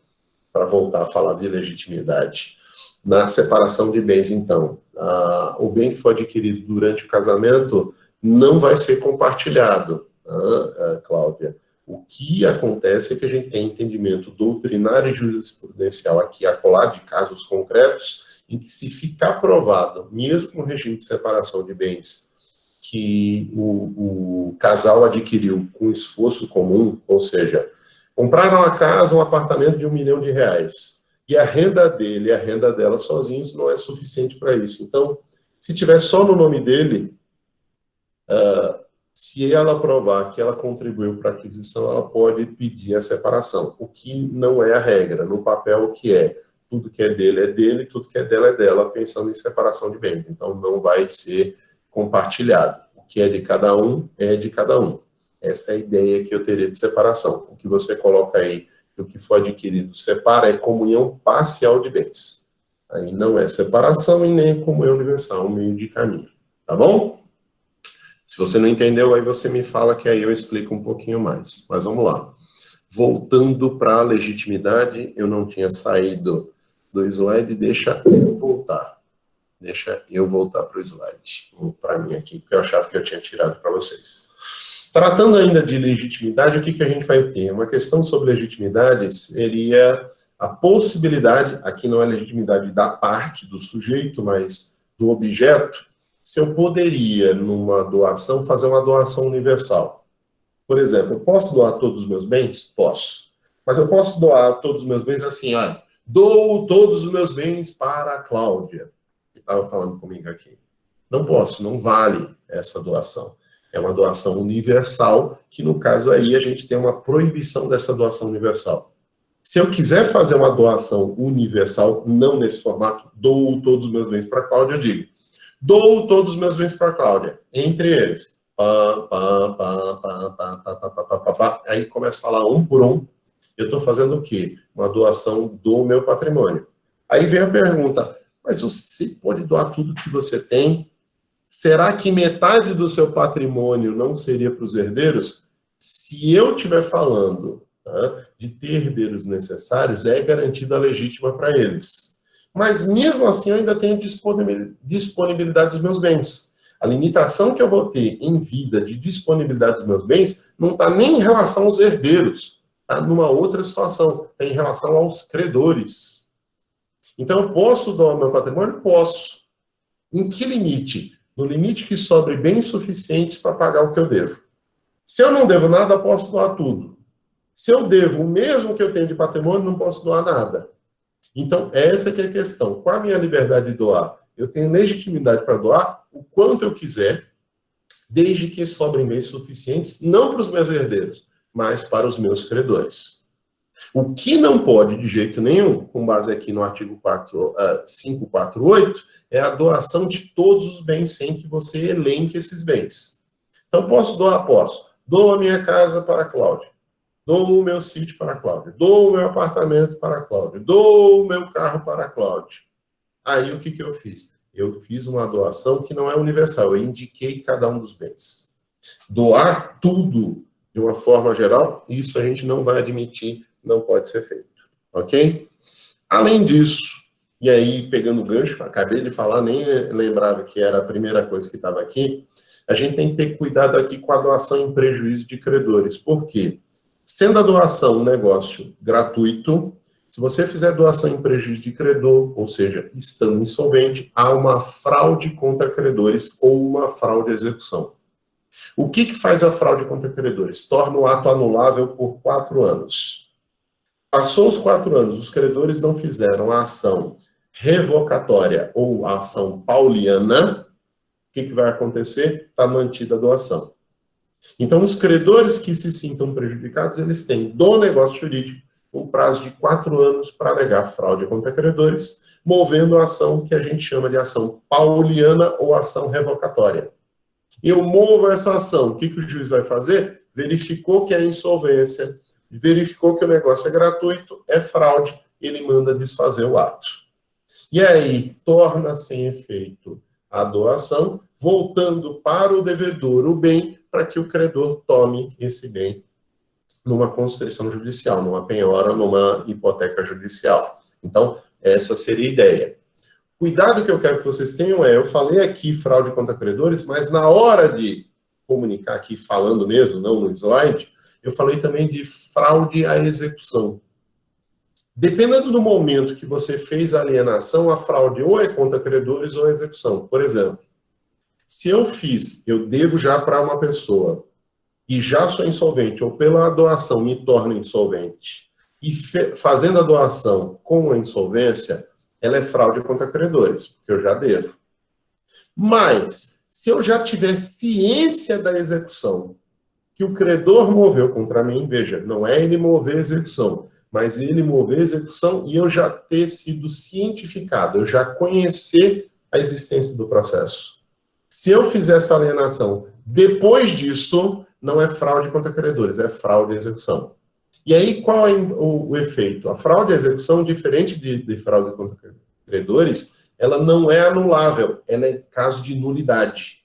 para voltar a falar de legitimidade. Na separação de bens, então, o bem que foi adquirido durante o casamento não vai ser compartilhado, Cláudia. O que acontece é que a gente tem entendimento doutrinário e jurisprudencial aqui, acolá de casos concretos, em que se ficar provado, mesmo no regime de separação de bens, que o casal adquiriu com esforço comum, ou seja, compraram a casa, um apartamento de R$1 milhão, e a renda dele e a renda dela sozinhos não é suficiente para isso. Então, se tiver só no nome dele, se ela provar que ela contribuiu para a aquisição, ela pode pedir a separação, o que não é a regra. No papel, o que é? Tudo que é dele, tudo que é dela, pensando em separação de bens. Então, não vai ser compartilhado. O que é de cada um, é de cada um. Essa é a ideia que eu teria de separação. O que você coloca aí, o que for adquirido separa, é comunhão parcial de bens. Aí não é separação e nem comunhão universal, um meio de caminho. Tá bom? Se você não entendeu, aí você me fala que aí eu explico um pouquinho mais. Mas vamos lá. Voltando para a legitimidade, eu não tinha saído do slide, deixa eu voltar. Deixa eu voltar para o slide. Para mim aqui, porque eu achava que eu tinha tirado para vocês. Tratando ainda de legitimidade, o que a gente vai ter? Uma questão sobre legitimidade seria a possibilidade, aqui não é legitimidade da parte do sujeito, mas do objeto, se eu poderia, numa doação, fazer uma doação universal. Por exemplo, eu posso doar todos os meus bens? Posso. Mas eu posso doar todos os meus bens assim, olha, dou todos os meus bens para a Cláudia, que estava falando comigo aqui. Não posso, não vale essa doação. É uma doação universal, que no caso aí a gente tem uma proibição dessa doação universal. Se eu quiser fazer uma doação universal, não nesse formato, dou todos os meus bens para a Cláudia, eu digo, dou todos os meus bens para a Cláudia, entre eles. Aí começa a falar um por um. Eu estou fazendo o quê? Uma doação do meu patrimônio. Aí vem a pergunta, mas você pode doar tudo que você tem? Será que metade do seu patrimônio não seria para os herdeiros? Se eu estiver falando de ter herdeiros necessários, é garantida a legítima para eles. Mas mesmo assim eu ainda tenho disponibilidade dos meus bens. A limitação que eu vou ter em vida de disponibilidade dos meus bens não está nem em relação aos herdeiros, está numa outra situação, está em relação aos credores. Então, eu posso doar meu patrimônio? Posso. Em que limite? No limite que sobre bens suficientes para pagar o que eu devo. Se eu não devo nada, eu posso doar tudo. Se eu devo o mesmo que eu tenho de patrimônio, não posso doar nada. Então, essa que é a questão. Qual a minha liberdade de doar? Eu tenho legitimidade para doar o quanto eu quiser, desde que sobrem bens suficientes, não para os meus herdeiros, mas para os meus credores. O que não pode, de jeito nenhum, com base aqui no artigo 548, é a doação de todos os bens sem que você elenque esses bens. Então, posso doar? Posso. Dou a minha casa para a Cláudia. Dou o meu sítio para a Cláudia. Dou o meu apartamento para a Cláudia. Dou o meu carro para a Cláudia. Aí, o que eu fiz? Eu fiz uma doação que não é universal. Eu indiquei cada um dos bens. Doar tudo de uma forma geral, isso a gente não vai admitir, não pode ser feito. Ok? Além disso, e aí, pegando o gancho, acabei de falar, nem lembrava que era a primeira coisa que estava aqui, a gente tem que ter cuidado aqui com a doação em prejuízo de credores. Por quê? Sendo a doação um negócio gratuito, se você fizer doação em prejuízo de credor, ou seja, estando insolvente, há uma fraude contra credores ou uma fraude à execução. O que faz a fraude contra credores? Torna o ato anulável por 4 anos. Passou os 4 anos, os credores não fizeram a ação revocatória ou a ação pauliana, o que vai acontecer? Está mantida a doação. Então, os credores que se sintam prejudicados, eles têm do negócio jurídico um prazo de 4 anos para alegar fraude contra credores, movendo a ação que a gente chama de ação pauliana ou ação revocatória. Eu movo essa ação, o que o juiz vai fazer? Verificou que é insolvência, verificou que o negócio é gratuito, é fraude, ele manda desfazer o ato. E aí, torna sem efeito a doação, voltando para o devedor o bem, para que o credor tome esse bem numa constrição judicial, numa penhora, numa hipoteca judicial. Então, essa seria a ideia. Cuidado que eu quero que vocês tenham eu falei aqui fraude contra credores, mas na hora de comunicar aqui, falando mesmo, não no slide, eu falei também de fraude à execução. Dependendo do momento que você fez a alienação, a fraude ou é contra credores ou é execução. Por exemplo, se eu devo já para uma pessoa e já sou insolvente, ou pela doação me torno insolvente, e fazendo a doação com a insolvência, ela é fraude contra credores, porque eu já devo. Mas, se eu já tiver ciência da execução, que o credor moveu contra mim, veja, não é ele mover a execução, mas ele mover a execução e eu já ter sido cientificado, eu já conhecer a existência do processo. Se eu fizer essa alienação depois disso, não é fraude contra credores, é fraude à execução. E aí, qual é o efeito? A fraude à execução, diferente de fraude contra credores, ela não é anulável, ela é caso de nulidade.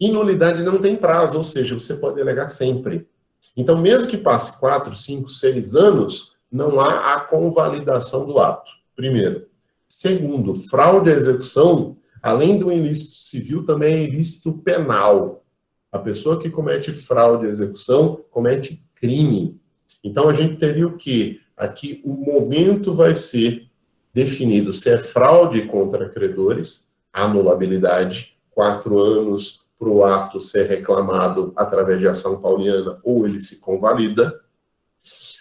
E nulidade não tem prazo, ou seja, você pode alegar sempre. Então, mesmo que passe 4, 5, 6 anos, não há a convalidação do ato, primeiro. Segundo, fraude à execução, além do ilícito civil, também é ilícito penal. A pessoa que comete fraude à execução comete crime. Então, a gente teria o quê? Aqui, o momento vai ser definido se é fraude contra credores, anulabilidade, 4 anos para o ato ser reclamado através de ação pauliana, ou ele se convalida.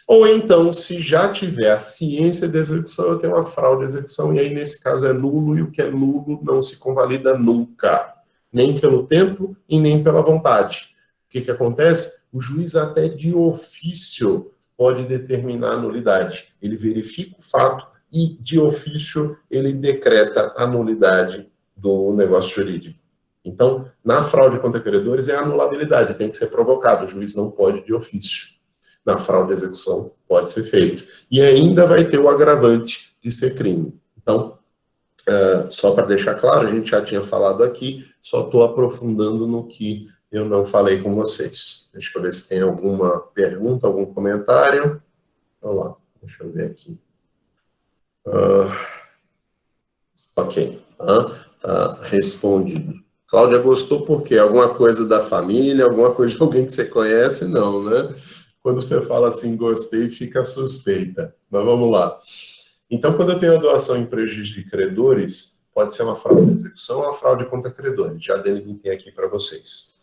Ou então, se já tiver a ciência da execução, eu tenho uma fraude à execução, e aí, nesse caso, é nulo, e o que é nulo não se convalida nunca. Nem pelo tempo e nem pela vontade. O que acontece? O juiz até de ofício pode determinar a nulidade. Ele verifica o fato e, de ofício, ele decreta a nulidade do negócio jurídico. Então, na fraude contra credores é a anulabilidade, tem que ser provocado, o juiz não pode de ofício. Na fraude à execução pode ser feito. E ainda vai ter o agravante de ser crime. Então, só para deixar claro, a gente já tinha falado aqui, só estou aprofundando no que eu não falei com vocês. Deixa eu ver se tem alguma pergunta, algum comentário. Vamos lá, deixa eu ver aqui. Ok, respondido. Cláudia gostou por quê? Alguma coisa da família, alguma coisa de alguém que você conhece? Não, né? Quando você fala assim, gostei, fica suspeita. Mas vamos lá. Então, quando eu tenho a doação em prejuízo de credores, pode ser uma fraude de execução ou uma fraude contra credores. Já delimitei aqui para vocês.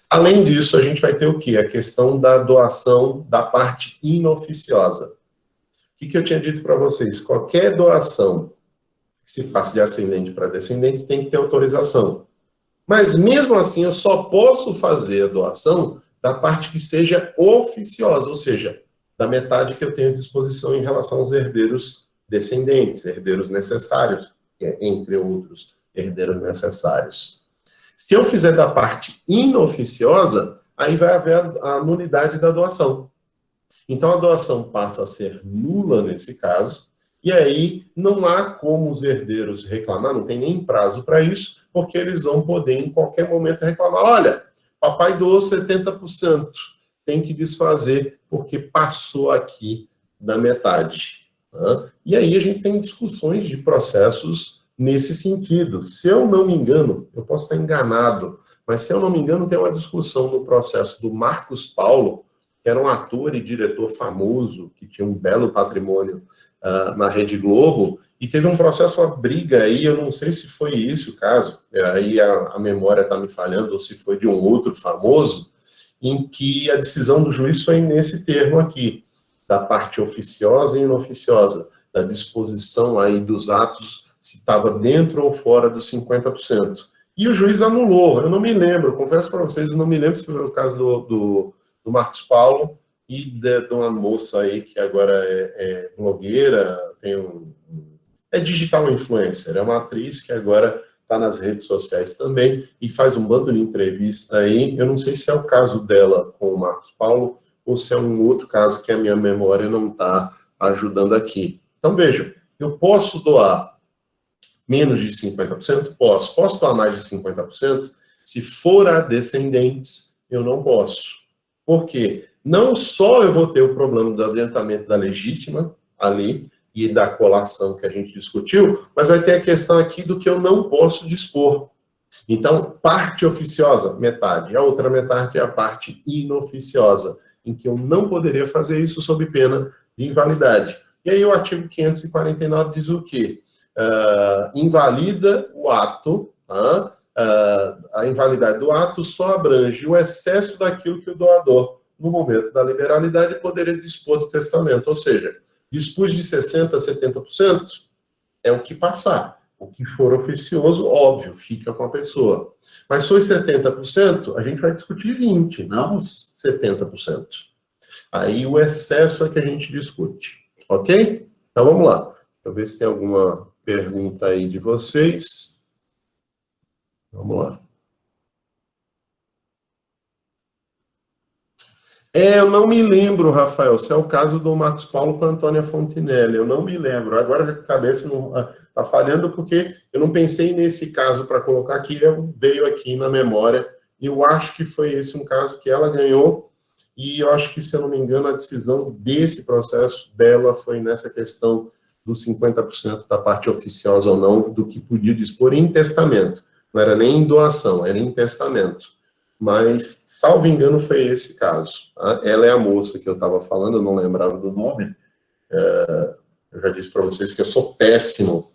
Além disso, a gente vai ter o quê? A questão da doação da parte inoficiosa. O que eu tinha dito para vocês? Qualquer doação que se faça de ascendente para descendente tem que ter autorização. Mas, mesmo assim, eu só posso fazer a doação da parte que seja oficiosa, ou seja, da metade que eu tenho à disposição em relação aos herdeiros descendentes, herdeiros necessários, entre outros herdeiros necessários. Se eu fizer da parte inoficiosa, aí vai haver a nulidade da doação. Então, a doação passa a ser nula nesse caso, e aí não há como os herdeiros reclamar, não tem nem prazo para isso, porque eles vão poder, em qualquer momento, reclamar: olha, papai doou 70%, tem que desfazer, porque passou aqui da metade. Né? E aí a gente tem discussões de processos nesse sentido. Se eu não me engano, eu posso estar enganado, mas se eu não me engano, tem uma discussão no processo do Marcos Paulo, que era um ator e diretor famoso, que tinha um belo patrimônio na Rede Globo, e teve um processo, uma briga aí, eu não sei se foi esse o caso, aí a memória está me falhando, ou se foi de um outro famoso, em que a decisão do juiz foi nesse termo aqui, da parte oficiosa e inoficiosa, da disposição aí dos atos, se estava dentro ou fora dos 50%. E o juiz anulou, eu não me lembro, confesso para vocês, eu não me lembro se foi o caso do Marcos Paulo e de uma moça aí que agora é blogueira, é digital influencer, é uma atriz que agora está nas redes sociais também e faz um bando de entrevista aí. Eu não sei se é o caso dela com o Marcos Paulo ou se é um outro caso que a minha memória não está ajudando aqui. Então, vejam, eu posso doar menos de 50%? Posso. Posso doar mais de 50%? Se for a descendentes, eu não posso. Por quê? Não só eu vou ter o problema do adiantamento da legítima ali e da colação que a gente discutiu, mas vai ter a questão aqui do que eu não posso dispor. Então, parte oficiosa, metade. A outra metade é a parte inoficiosa, em que eu não poderia fazer isso sob pena de invalidade. E aí o artigo 549 diz o quê? Invalida o ato, a invalidade do ato só abrange o excesso daquilo que o doador, no momento da liberalidade, poderia dispor do testamento. Ou seja, dispus de 60% a 70%, é o que passar. O que for oficioso, óbvio, fica com a pessoa. Mas se for 70%, a gente vai discutir 20%, não 70%. Aí o excesso é que a gente discute. Ok? Então vamos lá. Deixa eu ver se tem alguma pergunta aí de vocês. Vamos lá. Eu não me lembro, Rafael, se é o caso do Marcos Paulo com a Antônia Fontinelli. Eu não me lembro. Agora a cabeça está falhando porque eu não pensei nesse caso para colocar aqui, veio aqui na memória. E eu acho que foi esse um caso que ela ganhou. E eu acho que, se eu não me engano, a decisão desse processo dela foi nessa questão dos 50% da parte oficiosa ou não, do que podia dispor em testamento. Não era nem em doação, era em testamento. Mas, salvo engano, foi esse caso. Tá? Ela é a moça que eu estava falando, eu não lembrava do nome. Eu já disse para vocês que eu sou péssimo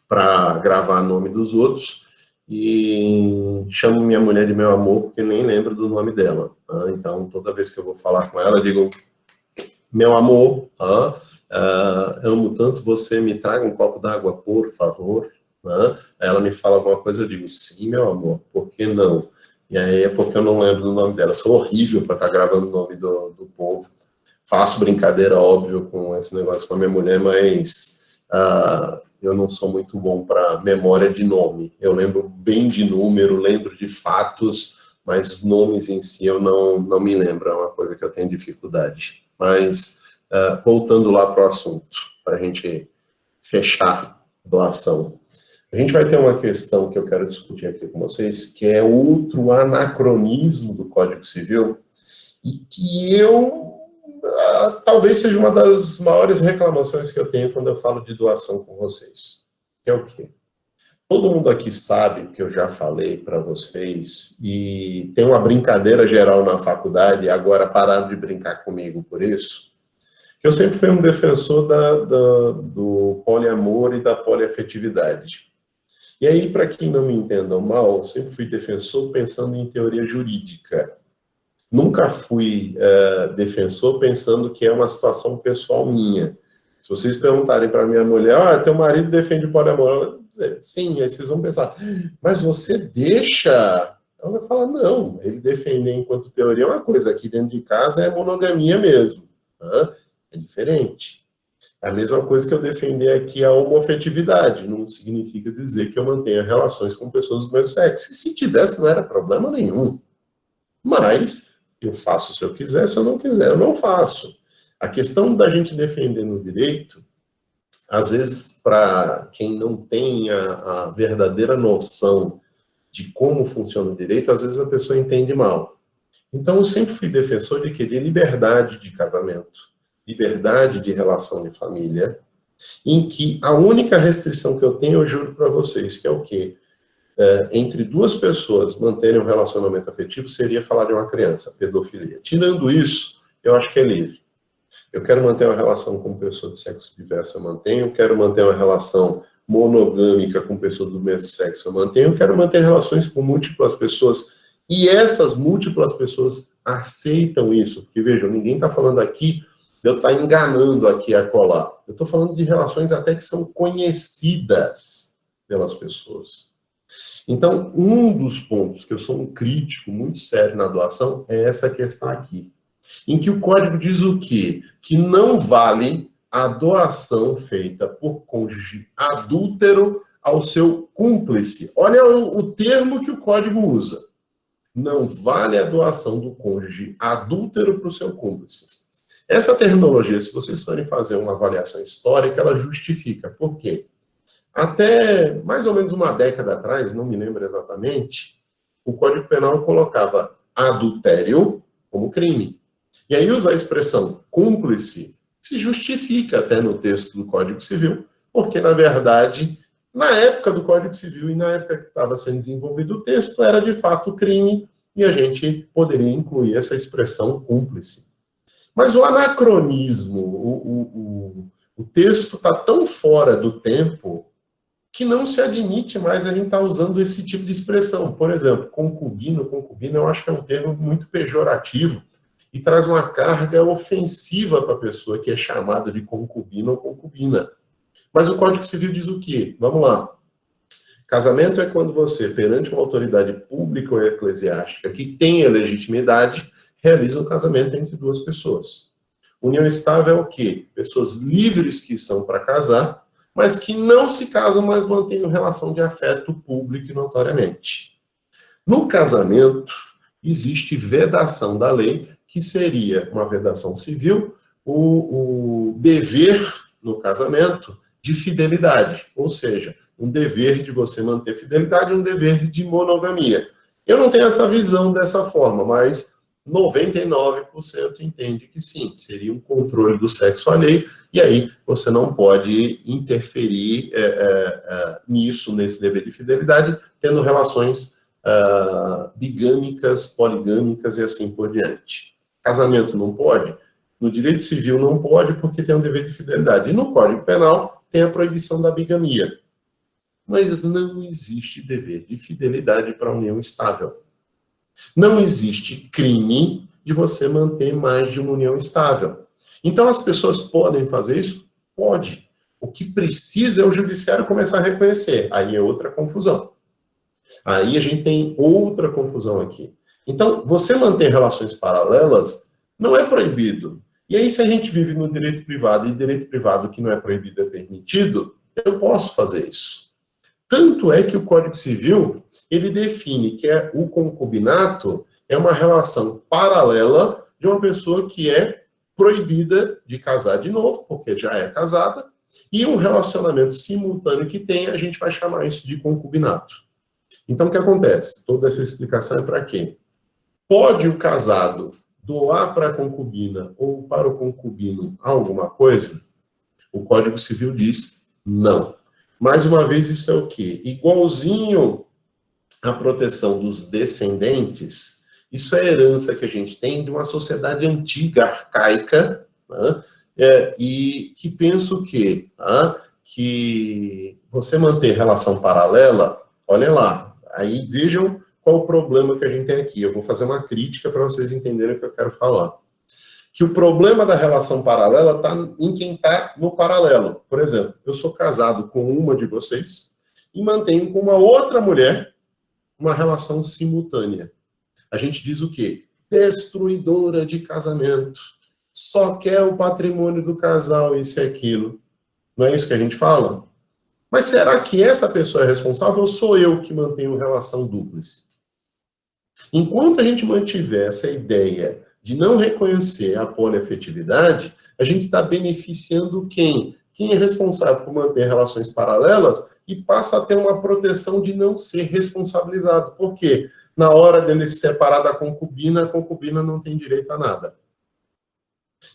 para gravar nome dos outros, e chamo minha mulher de meu amor, porque nem lembro do nome dela. Tá? Então, toda vez que eu vou falar com ela, eu digo: meu amor, amo tanto você, me traga um copo d'água, por favor. Tá? Ela me fala alguma coisa, eu digo: sim, meu amor, por que não? E aí é porque eu não lembro do nome dela. Sou horrível para estar gravando o nome do povo. Faço brincadeira, óbvio, com esse negócio com a minha mulher, mas eu não sou muito bom para memória de nome. Eu lembro bem de número, lembro de fatos, mas nomes em si eu não me lembro. É uma coisa que eu tenho dificuldade. Mas, voltando lá para o assunto, para a gente fechar a doação. A gente vai ter uma questão que eu quero discutir aqui com vocês, que é outro anacronismo do Código Civil, e que talvez seja uma das maiores reclamações que eu tenho quando eu falo de doação com vocês. Que é o quê? todo mundo aqui sabe que eu já falei para vocês, e tem uma brincadeira geral na faculdade, e agora pararam de brincar comigo por isso, que eu sempre fui um defensor do poliamor e da poliafetividade. E aí, para quem não me entendam mal, eu sempre fui defensor pensando em teoria jurídica. Nunca fui defensor pensando que é uma situação pessoal minha. Se vocês perguntarem para minha mulher, teu marido defende o poliamor, ela vai dizer, sim, aí vocês vão pensar, mas você deixa? Ela vai falar, não, ele defender enquanto teoria é uma coisa, aqui dentro de casa é monogamia mesmo. É diferente. É a mesma coisa que eu defender aqui a homoafetividade. Não significa dizer que eu mantenha relações com pessoas do mesmo sexo. E se tivesse, não era problema nenhum. Mas eu faço se eu quiser, se eu não quiser, eu não faço. A questão da gente defender no direito, às vezes, para quem não tem a verdadeira noção de como funciona o direito, às vezes a pessoa entende mal. Então, eu sempre fui defensor de querer liberdade de casamento, liberdade de relação de família, em que a única restrição que eu tenho, eu juro para vocês, que é o quê? Entre duas pessoas manterem um relacionamento afetivo, seria falar de uma criança, pedofilia. Tirando isso, eu acho que é livre. Eu quero manter uma relação com pessoa de sexo diverso, eu mantenho. Eu quero manter uma relação monogâmica com pessoa do mesmo sexo, eu mantenho. Eu quero manter relações com múltiplas pessoas. E essas múltiplas pessoas aceitam isso. Porque, vejam, ninguém está falando aqui eu estar enganando aqui a colar. Eu estou falando de relações até que são conhecidas pelas pessoas. Então, um dos pontos que eu sou um crítico muito sério na doação é essa questão aqui. Em que o código diz o quê? Que não vale a doação feita por cônjuge adúltero ao seu cúmplice. Olha o termo que o código usa. Não vale a doação do cônjuge adúltero para o seu cúmplice. Essa terminologia, se vocês forem fazer uma avaliação histórica, ela justifica. Por quê? Até mais ou menos uma década atrás, não me lembro exatamente, o Código Penal colocava adultério como crime. E aí usa a expressão cúmplice, se justifica até no texto do Código Civil, porque, na verdade, na época do Código Civil e na época que estava sendo desenvolvido o texto, era de fato crime, e a gente poderia incluir essa expressão cúmplice. Mas o anacronismo, o texto está tão fora do tempo que não se admite mais a gente estar usando esse tipo de expressão. Por exemplo, concubino, concubina, eu acho que é um termo muito pejorativo e traz uma carga ofensiva para a pessoa que é chamada de concubino ou concubina. Mas o Código Civil diz o quê? Vamos lá. Casamento é quando você, perante uma autoridade pública ou eclesiástica que tenha legitimidade, realiza um casamento entre duas pessoas. União estável é o quê? Pessoas livres que são para casar, mas que não se casam, mas mantêm uma relação de afeto público e notoriamente. No casamento, existe vedação da lei, que seria uma vedação civil, o dever no casamento de fidelidade, ou seja, um dever de você manter fidelidade, um dever de monogamia. Eu não tenho essa visão dessa forma, mas 99% entende que sim, seria um controle do sexo alheio, e aí você não pode interferir nisso, nesse dever de fidelidade, tendo relações bigâmicas, poligâmicas e assim por diante. Casamento não pode? No direito civil não pode porque tem um dever de fidelidade. E no Código Penal tem a proibição da bigamia. Mas não existe dever de fidelidade para a união estável. Não existe crime de você manter mais de uma união estável. Então, as pessoas podem fazer isso? Pode. O que precisa é o judiciário começar a reconhecer. Aí é outra confusão. Aí a gente tem outra confusão aqui. Então, você manter relações paralelas não é proibido. E aí, se a gente vive no direito privado, e direito privado que não é proibido é permitido, eu posso fazer isso. Tanto é que o Código Civil, ele define que o concubinato é uma relação paralela de uma pessoa que é proibida de casar de novo, porque já é casada, e um relacionamento simultâneo que tem, a gente vai chamar isso de concubinato. Então, o que acontece? Toda essa explicação é para quem? Pode o casado doar para a concubina ou para o concubino alguma coisa? O Código Civil diz não. Mais uma vez, isso é o quê? Igualzinho à proteção dos descendentes, isso é herança que a gente tem de uma sociedade antiga, arcaica, né? E que pensa o quê? Que você manter relação paralela, olha lá, aí vejam qual o problema que a gente tem aqui. Eu vou fazer uma crítica para vocês entenderem o que eu quero falar. Que o problema da relação paralela está em quem está no paralelo. Por exemplo, eu sou casado com uma de vocês e mantenho com uma outra mulher uma relação simultânea. A gente diz o quê? Destruidora de casamento. Só quer o patrimônio do casal, isso e aquilo. Não é isso que a gente fala? Mas será que essa pessoa é responsável ou sou eu que mantenho relação dúplice? Enquanto a gente mantiver essa ideia de não reconhecer a poliafetividade, a gente está beneficiando quem? Quem é responsável por manter relações paralelas e passa a ter uma proteção de não ser responsabilizado. Por quê? Na hora dele se separar da concubina, a concubina não tem direito a nada.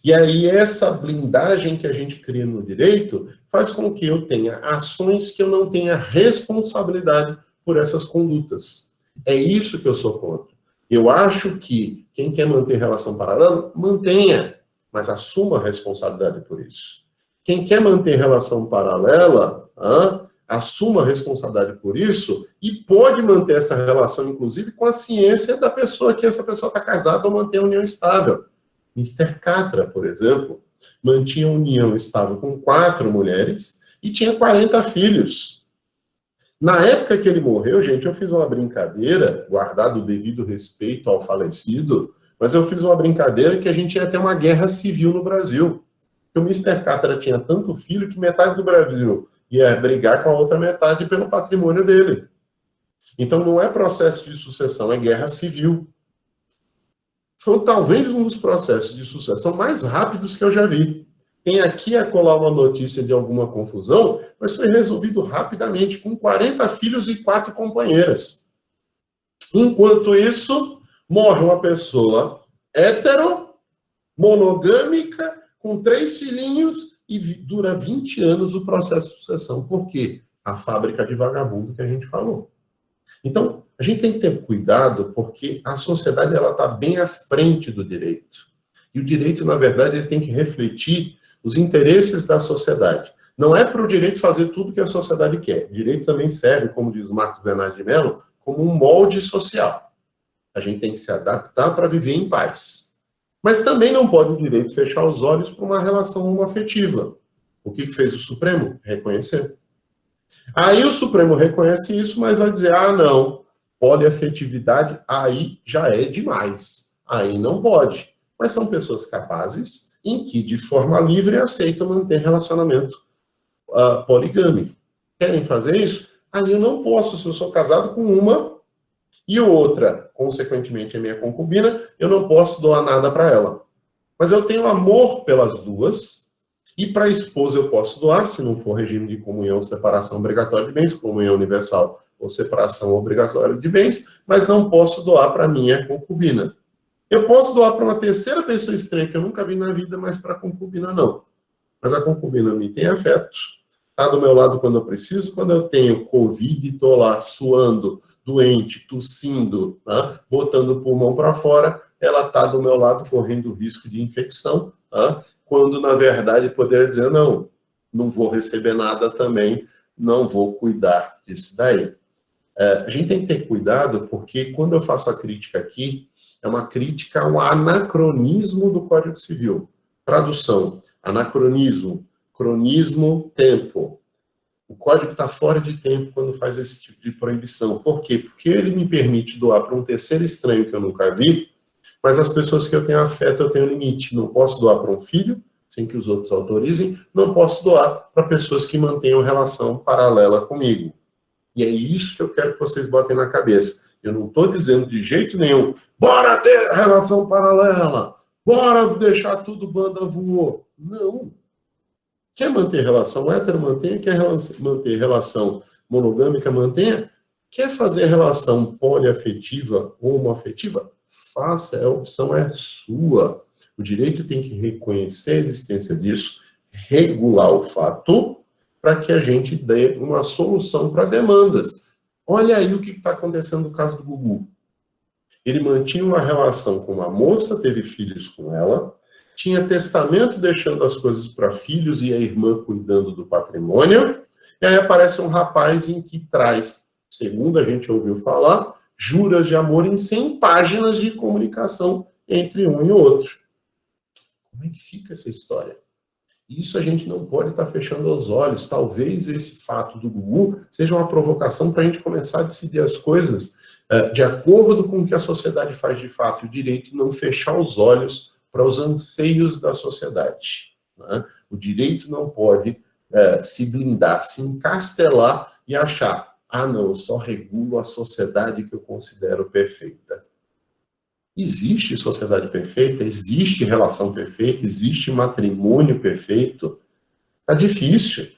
E aí essa blindagem que a gente cria no direito faz com que eu tenha ações que eu não tenha responsabilidade por essas condutas. É isso que eu sou contra. Eu acho que quem quer manter relação paralela, mantenha, mas assuma a responsabilidade por isso. Quem quer manter relação paralela, assuma a responsabilidade por isso e pode manter essa relação, inclusive, com a ciência da pessoa, que essa pessoa está casada ou mantém a união estável. Mr. Catra, por exemplo, mantinha a união estável com 4 mulheres e tinha 40 filhos. Na época que ele morreu, gente, eu fiz uma brincadeira, guardado o devido respeito ao falecido, mas eu fiz uma brincadeira que a gente ia ter uma guerra civil no Brasil. O Mr. Catra tinha tanto filho que metade do Brasil ia brigar com a outra metade pelo patrimônio dele. Então não é processo de sucessão, é guerra civil. Foi talvez um dos processos de sucessão mais rápidos que eu já vi. Tem aqui a colar uma notícia de alguma confusão, mas foi resolvido rapidamente, com 40 filhos e 4 companheiras. Enquanto isso, morre uma pessoa hétero, monogâmica, com 3 filhinhos, e dura 20 anos o processo de sucessão. Por quê? A fábrica de vagabundo que a gente falou. Então, a gente tem que ter cuidado, porque a sociedade está bem à frente do direito. E o direito, na verdade, ele tem que refletir os interesses da sociedade. Não é para o direito fazer tudo que a sociedade quer. O direito também serve, como diz o Marcos Bernardo de Mello, como um molde social. A gente tem que se adaptar para viver em paz. Mas também não pode o direito fechar os olhos para uma relação homoafetiva. O que fez o Supremo? Reconhecer. Aí o Supremo reconhece isso, mas vai dizer, não, poliafetividade aí já é demais. Aí não pode. Mas são pessoas capazes em que, de forma livre, aceitam manter relacionamento poligâmico. Querem fazer isso? Aí eu não posso, se eu sou casado com uma e outra, consequentemente, é minha concubina, eu não posso doar nada para ela. Mas eu tenho amor pelas duas, e para a esposa eu posso doar, se não for regime de comunhão, separação obrigatória de bens, comunhão universal ou separação obrigatória de bens, mas não posso doar para minha concubina. Eu posso doar para uma terceira pessoa estranha que eu nunca vi na vida, mas para a concubina não. Mas a concubina me tem afeto, está do meu lado quando eu preciso, quando eu tenho Covid, estou lá suando, doente, tossindo, botando o pulmão para fora, ela está do meu lado correndo risco de infecção, quando na verdade poderia dizer, não vou receber nada também, não vou cuidar disso daí. A gente tem que ter cuidado, porque quando eu faço a crítica aqui, é uma crítica ao anacronismo do Código Civil. Tradução, anacronismo, cronismo, tempo. O Código está fora de tempo quando faz esse tipo de proibição. Por quê? Porque ele me permite doar para um terceiro estranho que eu nunca vi, mas as pessoas que eu tenho afeto, eu tenho limite. Não posso doar para um filho, sem que os outros autorizem, não posso doar para pessoas que mantenham relação paralela comigo. E é isso que eu quero que vocês botem na cabeça. Eu não estou dizendo de jeito nenhum, bora ter relação paralela, bora deixar tudo banda voou. Não. Quer manter relação hétero, mantenha. Quer manter relação monogâmica, mantenha. Quer fazer relação poliafetiva ou homoafetiva? Faça, a opção é sua. O direito tem que reconhecer a existência disso, regular o fato, para que a gente dê uma solução para demandas. Olha aí o que está acontecendo no caso do Gugu. Ele mantinha uma relação com uma moça, teve filhos com ela, tinha testamento deixando as coisas para filhos e a irmã cuidando do patrimônio, e aí aparece um rapaz em que traz, segundo a gente ouviu falar, juras de amor em 100 páginas de comunicação entre um e outro. Como é que fica essa história? Isso a gente não pode estar fechando os olhos. Talvez esse fato do Gugu seja uma provocação para a gente começar a decidir as coisas de acordo com o que a sociedade faz de fato, e o direito não fechar os olhos para os anseios da sociedade. Né? O direito não pode se blindar, se encastelar e achar, não, eu só regulo a sociedade que eu considero perfeita. Existe sociedade perfeita, existe relação perfeita, existe matrimônio perfeito. Tá difícil.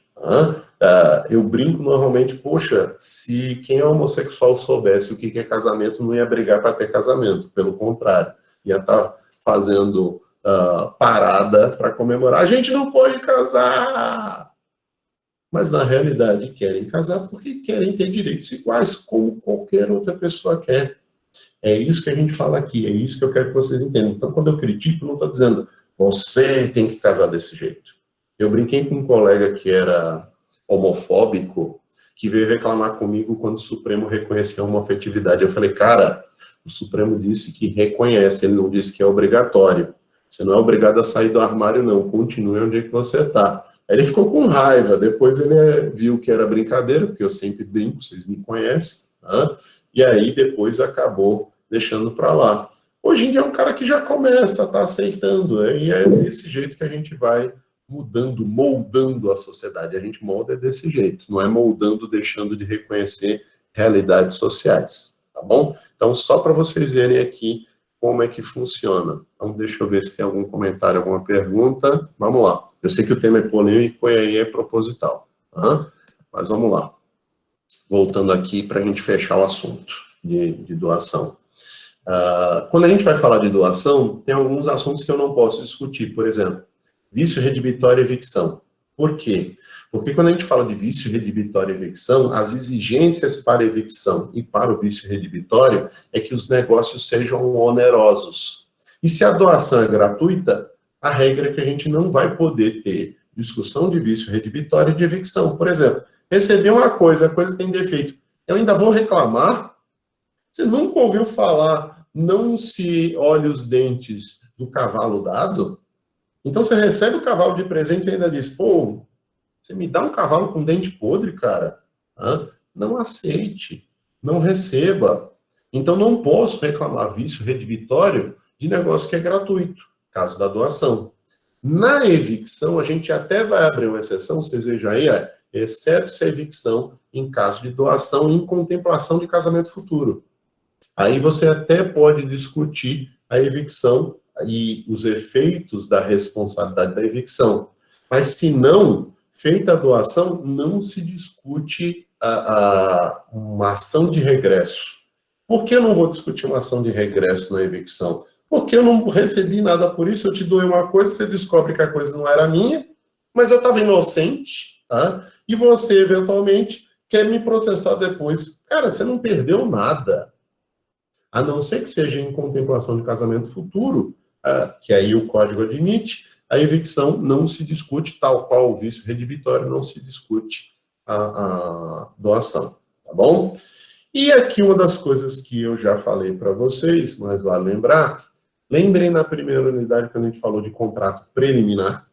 Eu brinco normalmente, poxa, se quem é homossexual soubesse o que é casamento, não ia brigar para ter casamento. Pelo contrário, ia estar fazendo parada para comemorar. A gente não pode casar! Mas, na realidade, querem casar porque querem ter direitos iguais, como qualquer outra pessoa quer. É isso que a gente fala aqui, é isso que eu quero que vocês entendam. Então, quando eu critico, não estou dizendo, você tem que casar desse jeito. Eu brinquei com um colega que era homofóbico, que veio reclamar comigo quando o Supremo reconheceu a homoafetividade. Eu falei, cara, o Supremo disse que reconhece, ele não disse que é obrigatório. Você não é obrigado a sair do armário, não. Continue onde é que você está. Aí ele ficou com raiva. Depois ele viu que era brincadeira, porque eu sempre brinco, vocês me conhecem. E aí depois acabou deixando para lá. Hoje em dia é um cara que já começa a estar aceitando. E é desse jeito que a gente vai mudando, moldando a sociedade. A gente molda desse jeito. Não é moldando, deixando de reconhecer realidades sociais. Tá bom? Então, só para vocês verem aqui como é que funciona. Então, deixa eu ver se tem algum comentário, alguma pergunta. Vamos lá. Eu sei que o tema é polêmico e aí é proposital. Mas vamos lá. Voltando aqui para a gente fechar o assunto de doação. Quando a gente vai falar de doação, tem alguns assuntos que eu não posso discutir. Por exemplo, vício redibitório e evicção. Por quê? Porque quando a gente fala de vício redibitório e evicção, as exigências para evicção e para o vício redibitório é que os negócios sejam onerosos. E se a doação é gratuita, a regra é que a gente não vai poder ter discussão de vício redibitório e de evicção. Por exemplo, receber uma coisa, a coisa tem defeito, eu ainda vou reclamar? Você nunca ouviu falar, não se olhe os dentes do cavalo dado? Então você recebe o cavalo de presente e ainda diz, pô, você me dá um cavalo com dente podre, cara? Não aceite, não receba. Então não posso reclamar vício redibitório de negócio que é gratuito, caso da doação. Na evicção, a gente até vai abrir uma exceção, vocês vejam aí, exceto-se a evicção em caso de doação em contemplação de casamento futuro. Aí você até pode discutir a evicção e os efeitos da responsabilidade da evicção. Mas se não, feita a doação, não se discute uma ação de regresso. Por que eu não vou discutir uma ação de regresso na evicção? Porque eu não recebi nada por isso, eu te dou uma coisa, você descobre que a coisa não era minha, mas eu estava inocente, e você, eventualmente, quer me processar depois. Cara, você não perdeu nada. A não ser que seja em contemplação de casamento futuro, que aí o código admite, a evicção não se discute, tal qual o vício redibitório não se discute a doação, tá bom? E aqui uma das coisas que eu já falei para vocês, mas vale lembrar, lembrem na primeira unidade quando a gente falou de contrato preliminar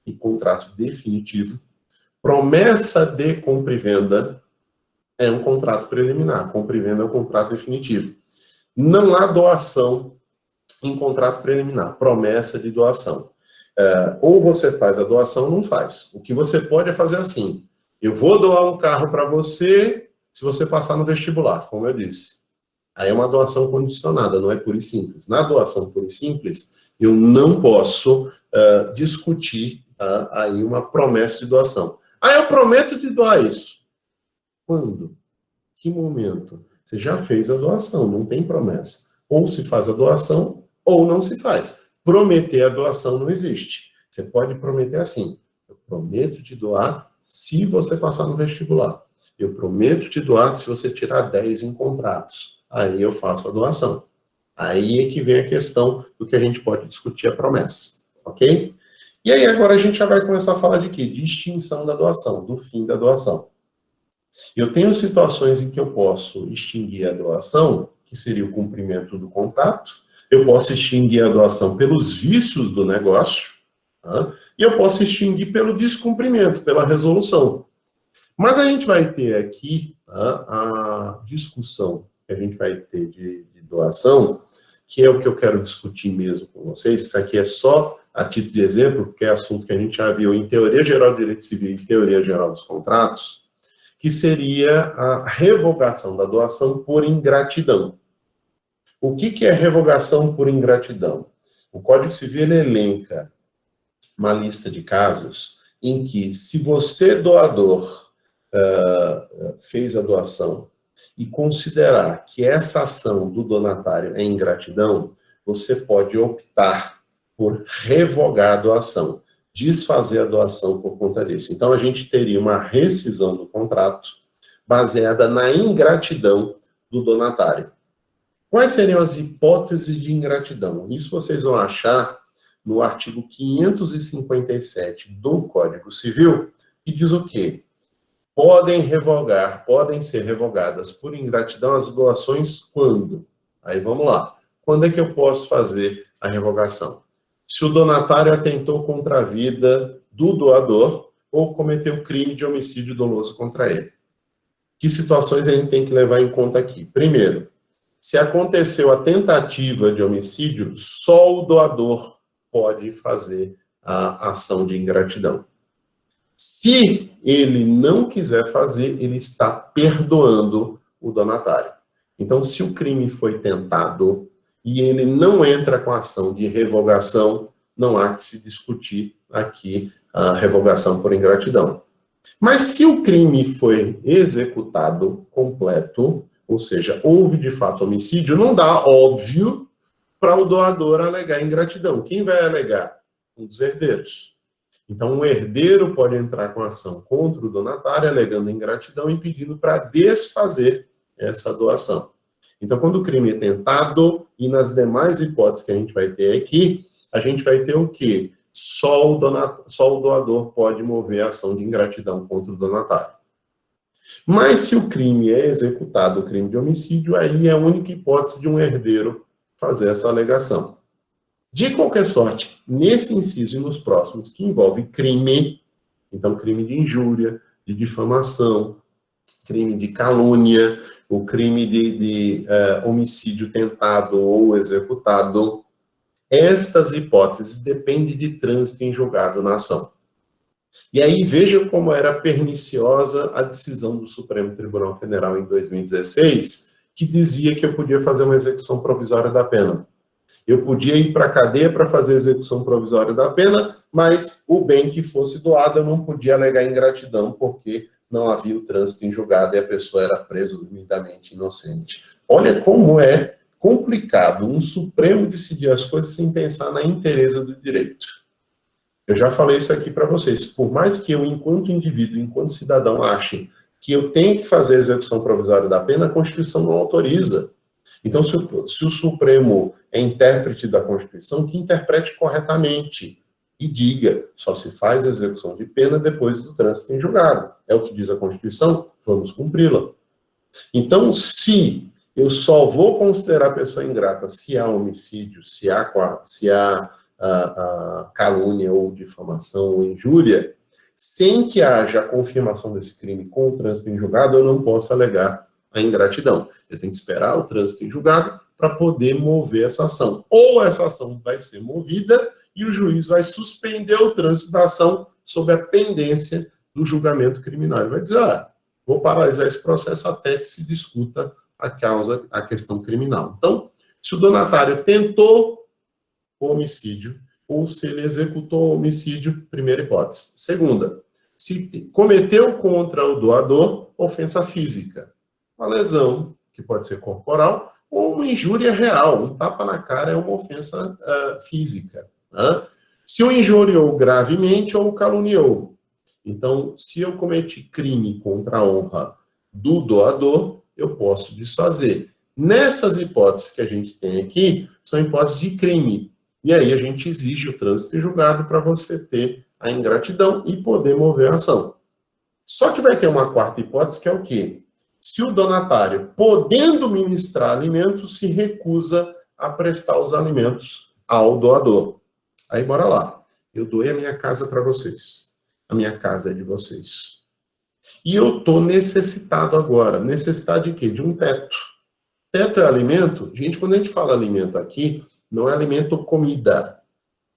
e contrato definitivo, promessa de compra e venda é um contrato preliminar, compra e venda é um contrato definitivo. Não há doação em contrato preliminar, promessa de doação. Ou você faz a doação ou não faz. O que você pode é fazer assim, eu vou doar um carro para você se você passar no vestibular, como eu disse. Aí é uma doação condicionada, não é pura e simples. Na doação pura e simples, eu não posso discutir aí uma promessa de doação. Eu prometo te doar isso. Quando? Que momento? Você já fez a doação, não tem promessa. Ou se faz a doação, ou não se faz. Prometer a doação não existe. Você pode prometer assim, eu prometo te doar se você passar no vestibular. Eu prometo te doar se você tirar 10 em contratos. Aí eu faço a doação. Aí é que vem a questão do que a gente pode discutir a promessa, ok? E aí agora a gente já vai começar a falar de quê? De extinção da doação, do fim da doação. Eu tenho situações em que eu posso extinguir a doação, que seria o cumprimento do contrato, eu posso extinguir a doação pelos vícios do negócio, tá? E eu posso extinguir pelo descumprimento, pela resolução. Mas a gente vai ter aqui, tá, a discussão que a gente vai ter de doação, que é o que eu quero discutir mesmo com vocês. Isso aqui é só a título de exemplo, porque é assunto que a gente já viu em Teoria Geral do Direito Civil e Teoria Geral dos Contratos, que seria a revogação da doação por ingratidão. O que é revogação por ingratidão? O Código Civil elenca uma lista de casos em que, se você, doador, fez a doação e considerar que essa ação do donatário é ingratidão, você pode optar por revogar a doação, desfazer a doação por conta disso. Então, a gente teria uma rescisão do contrato baseada na ingratidão do donatário. Quais seriam as hipóteses de ingratidão? Isso vocês vão achar no artigo 557 do Código Civil, que diz o quê? Podem ser revogadas por ingratidão as doações quando? Aí vamos lá. Quando é que eu posso fazer a revogação? Se o donatário atentou contra a vida do doador ou cometeu crime de homicídio doloso contra ele. Que situações a gente tem que levar em conta aqui? Primeiro, se aconteceu a tentativa de homicídio, só o doador pode fazer a ação de ingratidão. Se ele não quiser fazer, ele está perdoando o donatário. Então, se o crime foi tentado e ele não entra com a ação de revogação, não há que se discutir aqui a revogação por ingratidão. Mas se o crime foi executado completo, ou seja, houve de fato homicídio, não dá, óbvio, para o doador alegar ingratidão. Quem vai alegar? Um dos herdeiros. Então, um herdeiro pode entrar com ação contra o donatário, alegando ingratidão e pedindo para desfazer essa doação. Então, quando o crime é tentado, e nas demais hipóteses que a gente vai ter aqui, a gente vai ter o quê? Só o doador pode mover a ação de ingratidão contra o donatário. Mas se o crime é executado, o crime de homicídio, aí é a única hipótese de um herdeiro fazer essa alegação. De qualquer sorte, nesse inciso e nos próximos, que envolve crime, então crime de injúria, de difamação, crime de calúnia, o crime de homicídio tentado ou executado, estas hipóteses dependem de trânsito em julgado na ação. E aí veja como era perniciosa a decisão do Supremo Tribunal Federal em 2016, que dizia que eu podia fazer uma execução provisória da pena. Eu podia ir para a cadeia para fazer a execução provisória da pena, mas o bem que fosse doado eu não podia alegar ingratidão, porque não havia o trânsito em julgado e a pessoa era presumidamente inocente. Olha como é complicado um Supremo decidir as coisas sem pensar na inteireza do direito. Eu já falei isso aqui para vocês. Por mais que eu, enquanto indivíduo, enquanto cidadão, ache que eu tenho que fazer a execução provisória da pena, a Constituição não autoriza. Então, se o Supremo é intérprete da Constituição, que interprete corretamente e diga, só se faz a execução de pena depois do trânsito em julgado. É o que diz a Constituição, vamos cumpri-la. Então, se eu só vou considerar a pessoa ingrata se há homicídio, se há calúnia ou difamação ou injúria, sem que haja a confirmação desse crime com o trânsito em julgado, eu não posso alegar a ingratidão. Eu tenho que esperar o trânsito em julgado para poder mover essa ação. Ou essa ação vai ser movida e o juiz vai suspender o trânsito da ação sob a pendência do julgamento criminal. Ele vai dizer, vou paralisar esse processo até que se discuta a questão criminal. Então, se o donatário tentou o homicídio, ou se ele executou o homicídio, primeira hipótese. Segunda, se cometeu contra o doador ofensa física, uma lesão, que pode ser corporal, ou uma injúria real, um tapa na cara é uma ofensa física. Se o injuriou gravemente ou o caluniou. Então, se eu cometi crime contra a honra do doador, eu posso desfazer. Nessas hipóteses que a gente tem aqui, são hipóteses de crime. E aí a gente exige o trânsito em julgado para você ter a ingratidão e poder mover a ação. Só que vai ter uma quarta hipótese, que é o quê? Se o donatário, podendo ministrar alimentos, se recusa a prestar os alimentos ao doador. Aí, bora lá. Eu doei a minha casa para vocês. A minha casa é de vocês. E eu estou necessitado agora. Necessitado de quê? De um teto. Teto é alimento? Gente, quando a gente fala alimento aqui, não é alimento comida.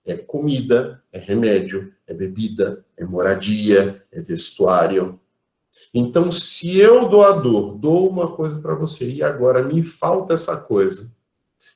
É comida, é remédio, é bebida, é moradia, é vestuário. Então, se eu, doador, dou uma coisa para você e agora me falta essa coisa,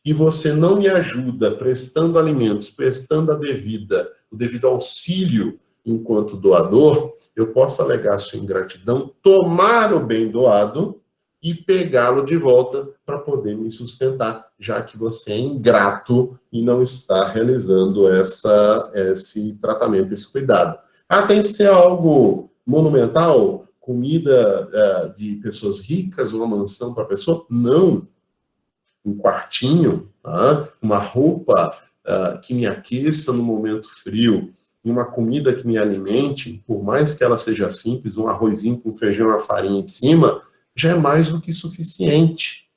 e você não me ajuda prestando alimentos, prestando o devido auxílio enquanto doador, eu posso alegar sua ingratidão, tomar o bem doado e pegá-lo de volta para poder me sustentar, já que você é ingrato e não está realizando esse tratamento, esse cuidado. Ah, tem que ser algo monumental? Comida de pessoas ricas, uma mansão para a pessoa? Não. Um quartinho, tá? Uma roupa que me aqueça no momento frio, e uma comida que me alimente, por mais que ela seja simples, um arrozinho com feijão e uma farinha em cima, já é mais do que suficiente.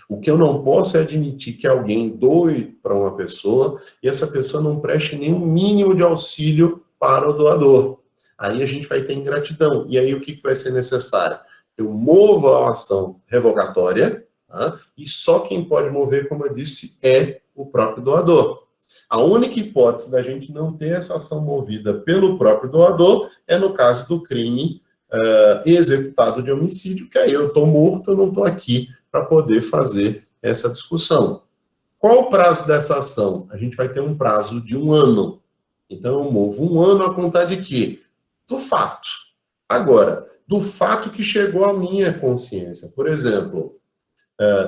O que eu não posso é admitir que alguém doe para uma pessoa e essa pessoa não preste nenhum mínimo de auxílio para o doador. Aí a gente vai ter ingratidão. E aí o que vai ser necessário? Eu movo a ação revogatória, tá? E só quem pode mover, como eu disse, é o próprio doador. A única hipótese da gente não ter essa ação movida pelo próprio doador é no caso do crime executado de homicídio, que aí eu estou morto, eu não estou aqui para poder fazer essa discussão. Qual o prazo dessa ação? A gente vai ter um prazo de 1 ano. Então, eu movo 1 ano a contar de quê? Do fato. Agora, do fato que chegou à minha consciência. Por exemplo,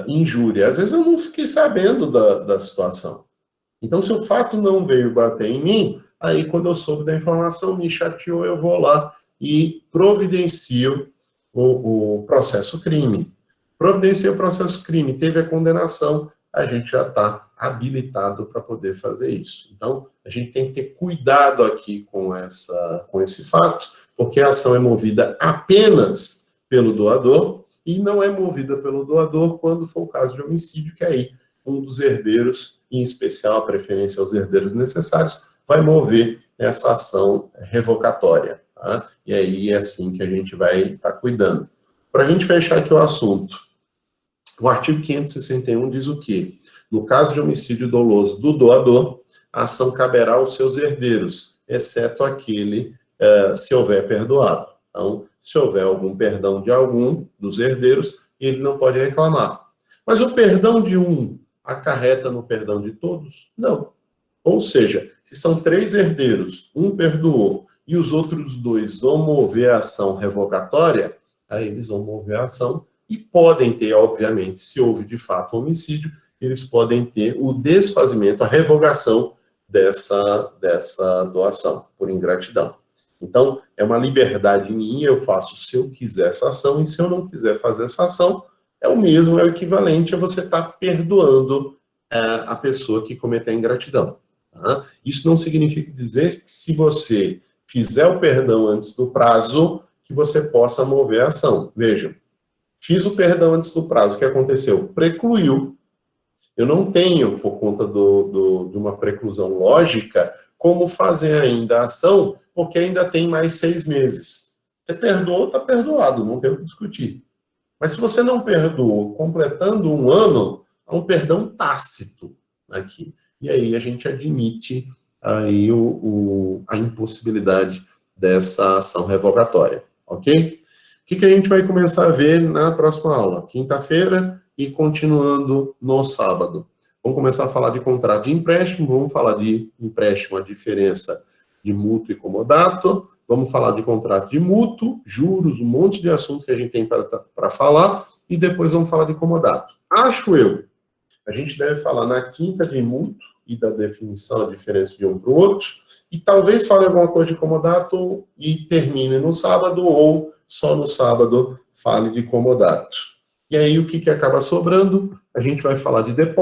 injúria. Às vezes eu não fiquei sabendo da situação. Então, se o fato não veio bater em mim, aí quando eu soube da informação, me chateou, eu vou lá e providencio o processo crime. Providencia o processo crime, teve a condenação, a gente já está habilitado para poder fazer isso. Então, a gente tem que ter cuidado aqui com esse fato, porque a ação é movida apenas pelo doador e não é movida pelo doador quando for o caso de homicídio, que aí um dos herdeiros, em especial a preferência aos herdeiros necessários, vai mover essa ação revocatória. Tá? E aí é assim que a gente vai estar cuidando. Para a gente fechar aqui o assunto, o artigo 561 diz o quê? No caso de homicídio doloso do doador, a ação caberá aos seus herdeiros, exceto aquele se houver perdoado. Então, se houver algum perdão de algum dos herdeiros, ele não pode reclamar. Mas o perdão de um acarreta no perdão de todos? Não. Ou seja, se são 3 herdeiros, um perdoou, e os outros 2 vão mover a ação revogatória, aí eles vão mover a ação e podem ter, obviamente, se houve de fato um homicídio, eles podem ter o desfazimento, a revogação dessa doação, por ingratidão. Então, é uma liberdade minha, eu faço se eu quiser essa ação, e se eu não quiser fazer essa ação, é o mesmo, é o equivalente a você estar perdoando a pessoa que cometeu a ingratidão. Tá? Isso não significa dizer que se você fizer o perdão antes do prazo, que você possa mover a ação. Vejam, fiz o perdão antes do prazo, o que aconteceu? Precluiu. Eu não tenho, por conta de uma preclusão lógica, como fazer ainda a ação, porque ainda tem mais 6 meses. Você perdoou, está perdoado, não tem o que discutir. Mas se você não perdoou, completando 1 ano, há um perdão tácito aqui. E aí a gente admite aí a impossibilidade dessa ação revogatória, ok? O que a gente vai começar a ver na próxima aula? Quinta-feira e continuando no sábado. Vamos começar a falar de contrato de empréstimo, vamos falar de empréstimo, a diferença de mútuo e comodato, vamos falar de contrato de mútuo, juros, um monte de assuntos que a gente tem para falar, e depois vamos falar de comodato. Acho eu, a gente deve falar na quinta de mútuo, e da definição, a diferença de um para o outro, e talvez fale alguma coisa de comodato e termine no sábado, ou só no sábado fale de comodato. E aí o que acaba sobrando? A gente vai falar de depósito,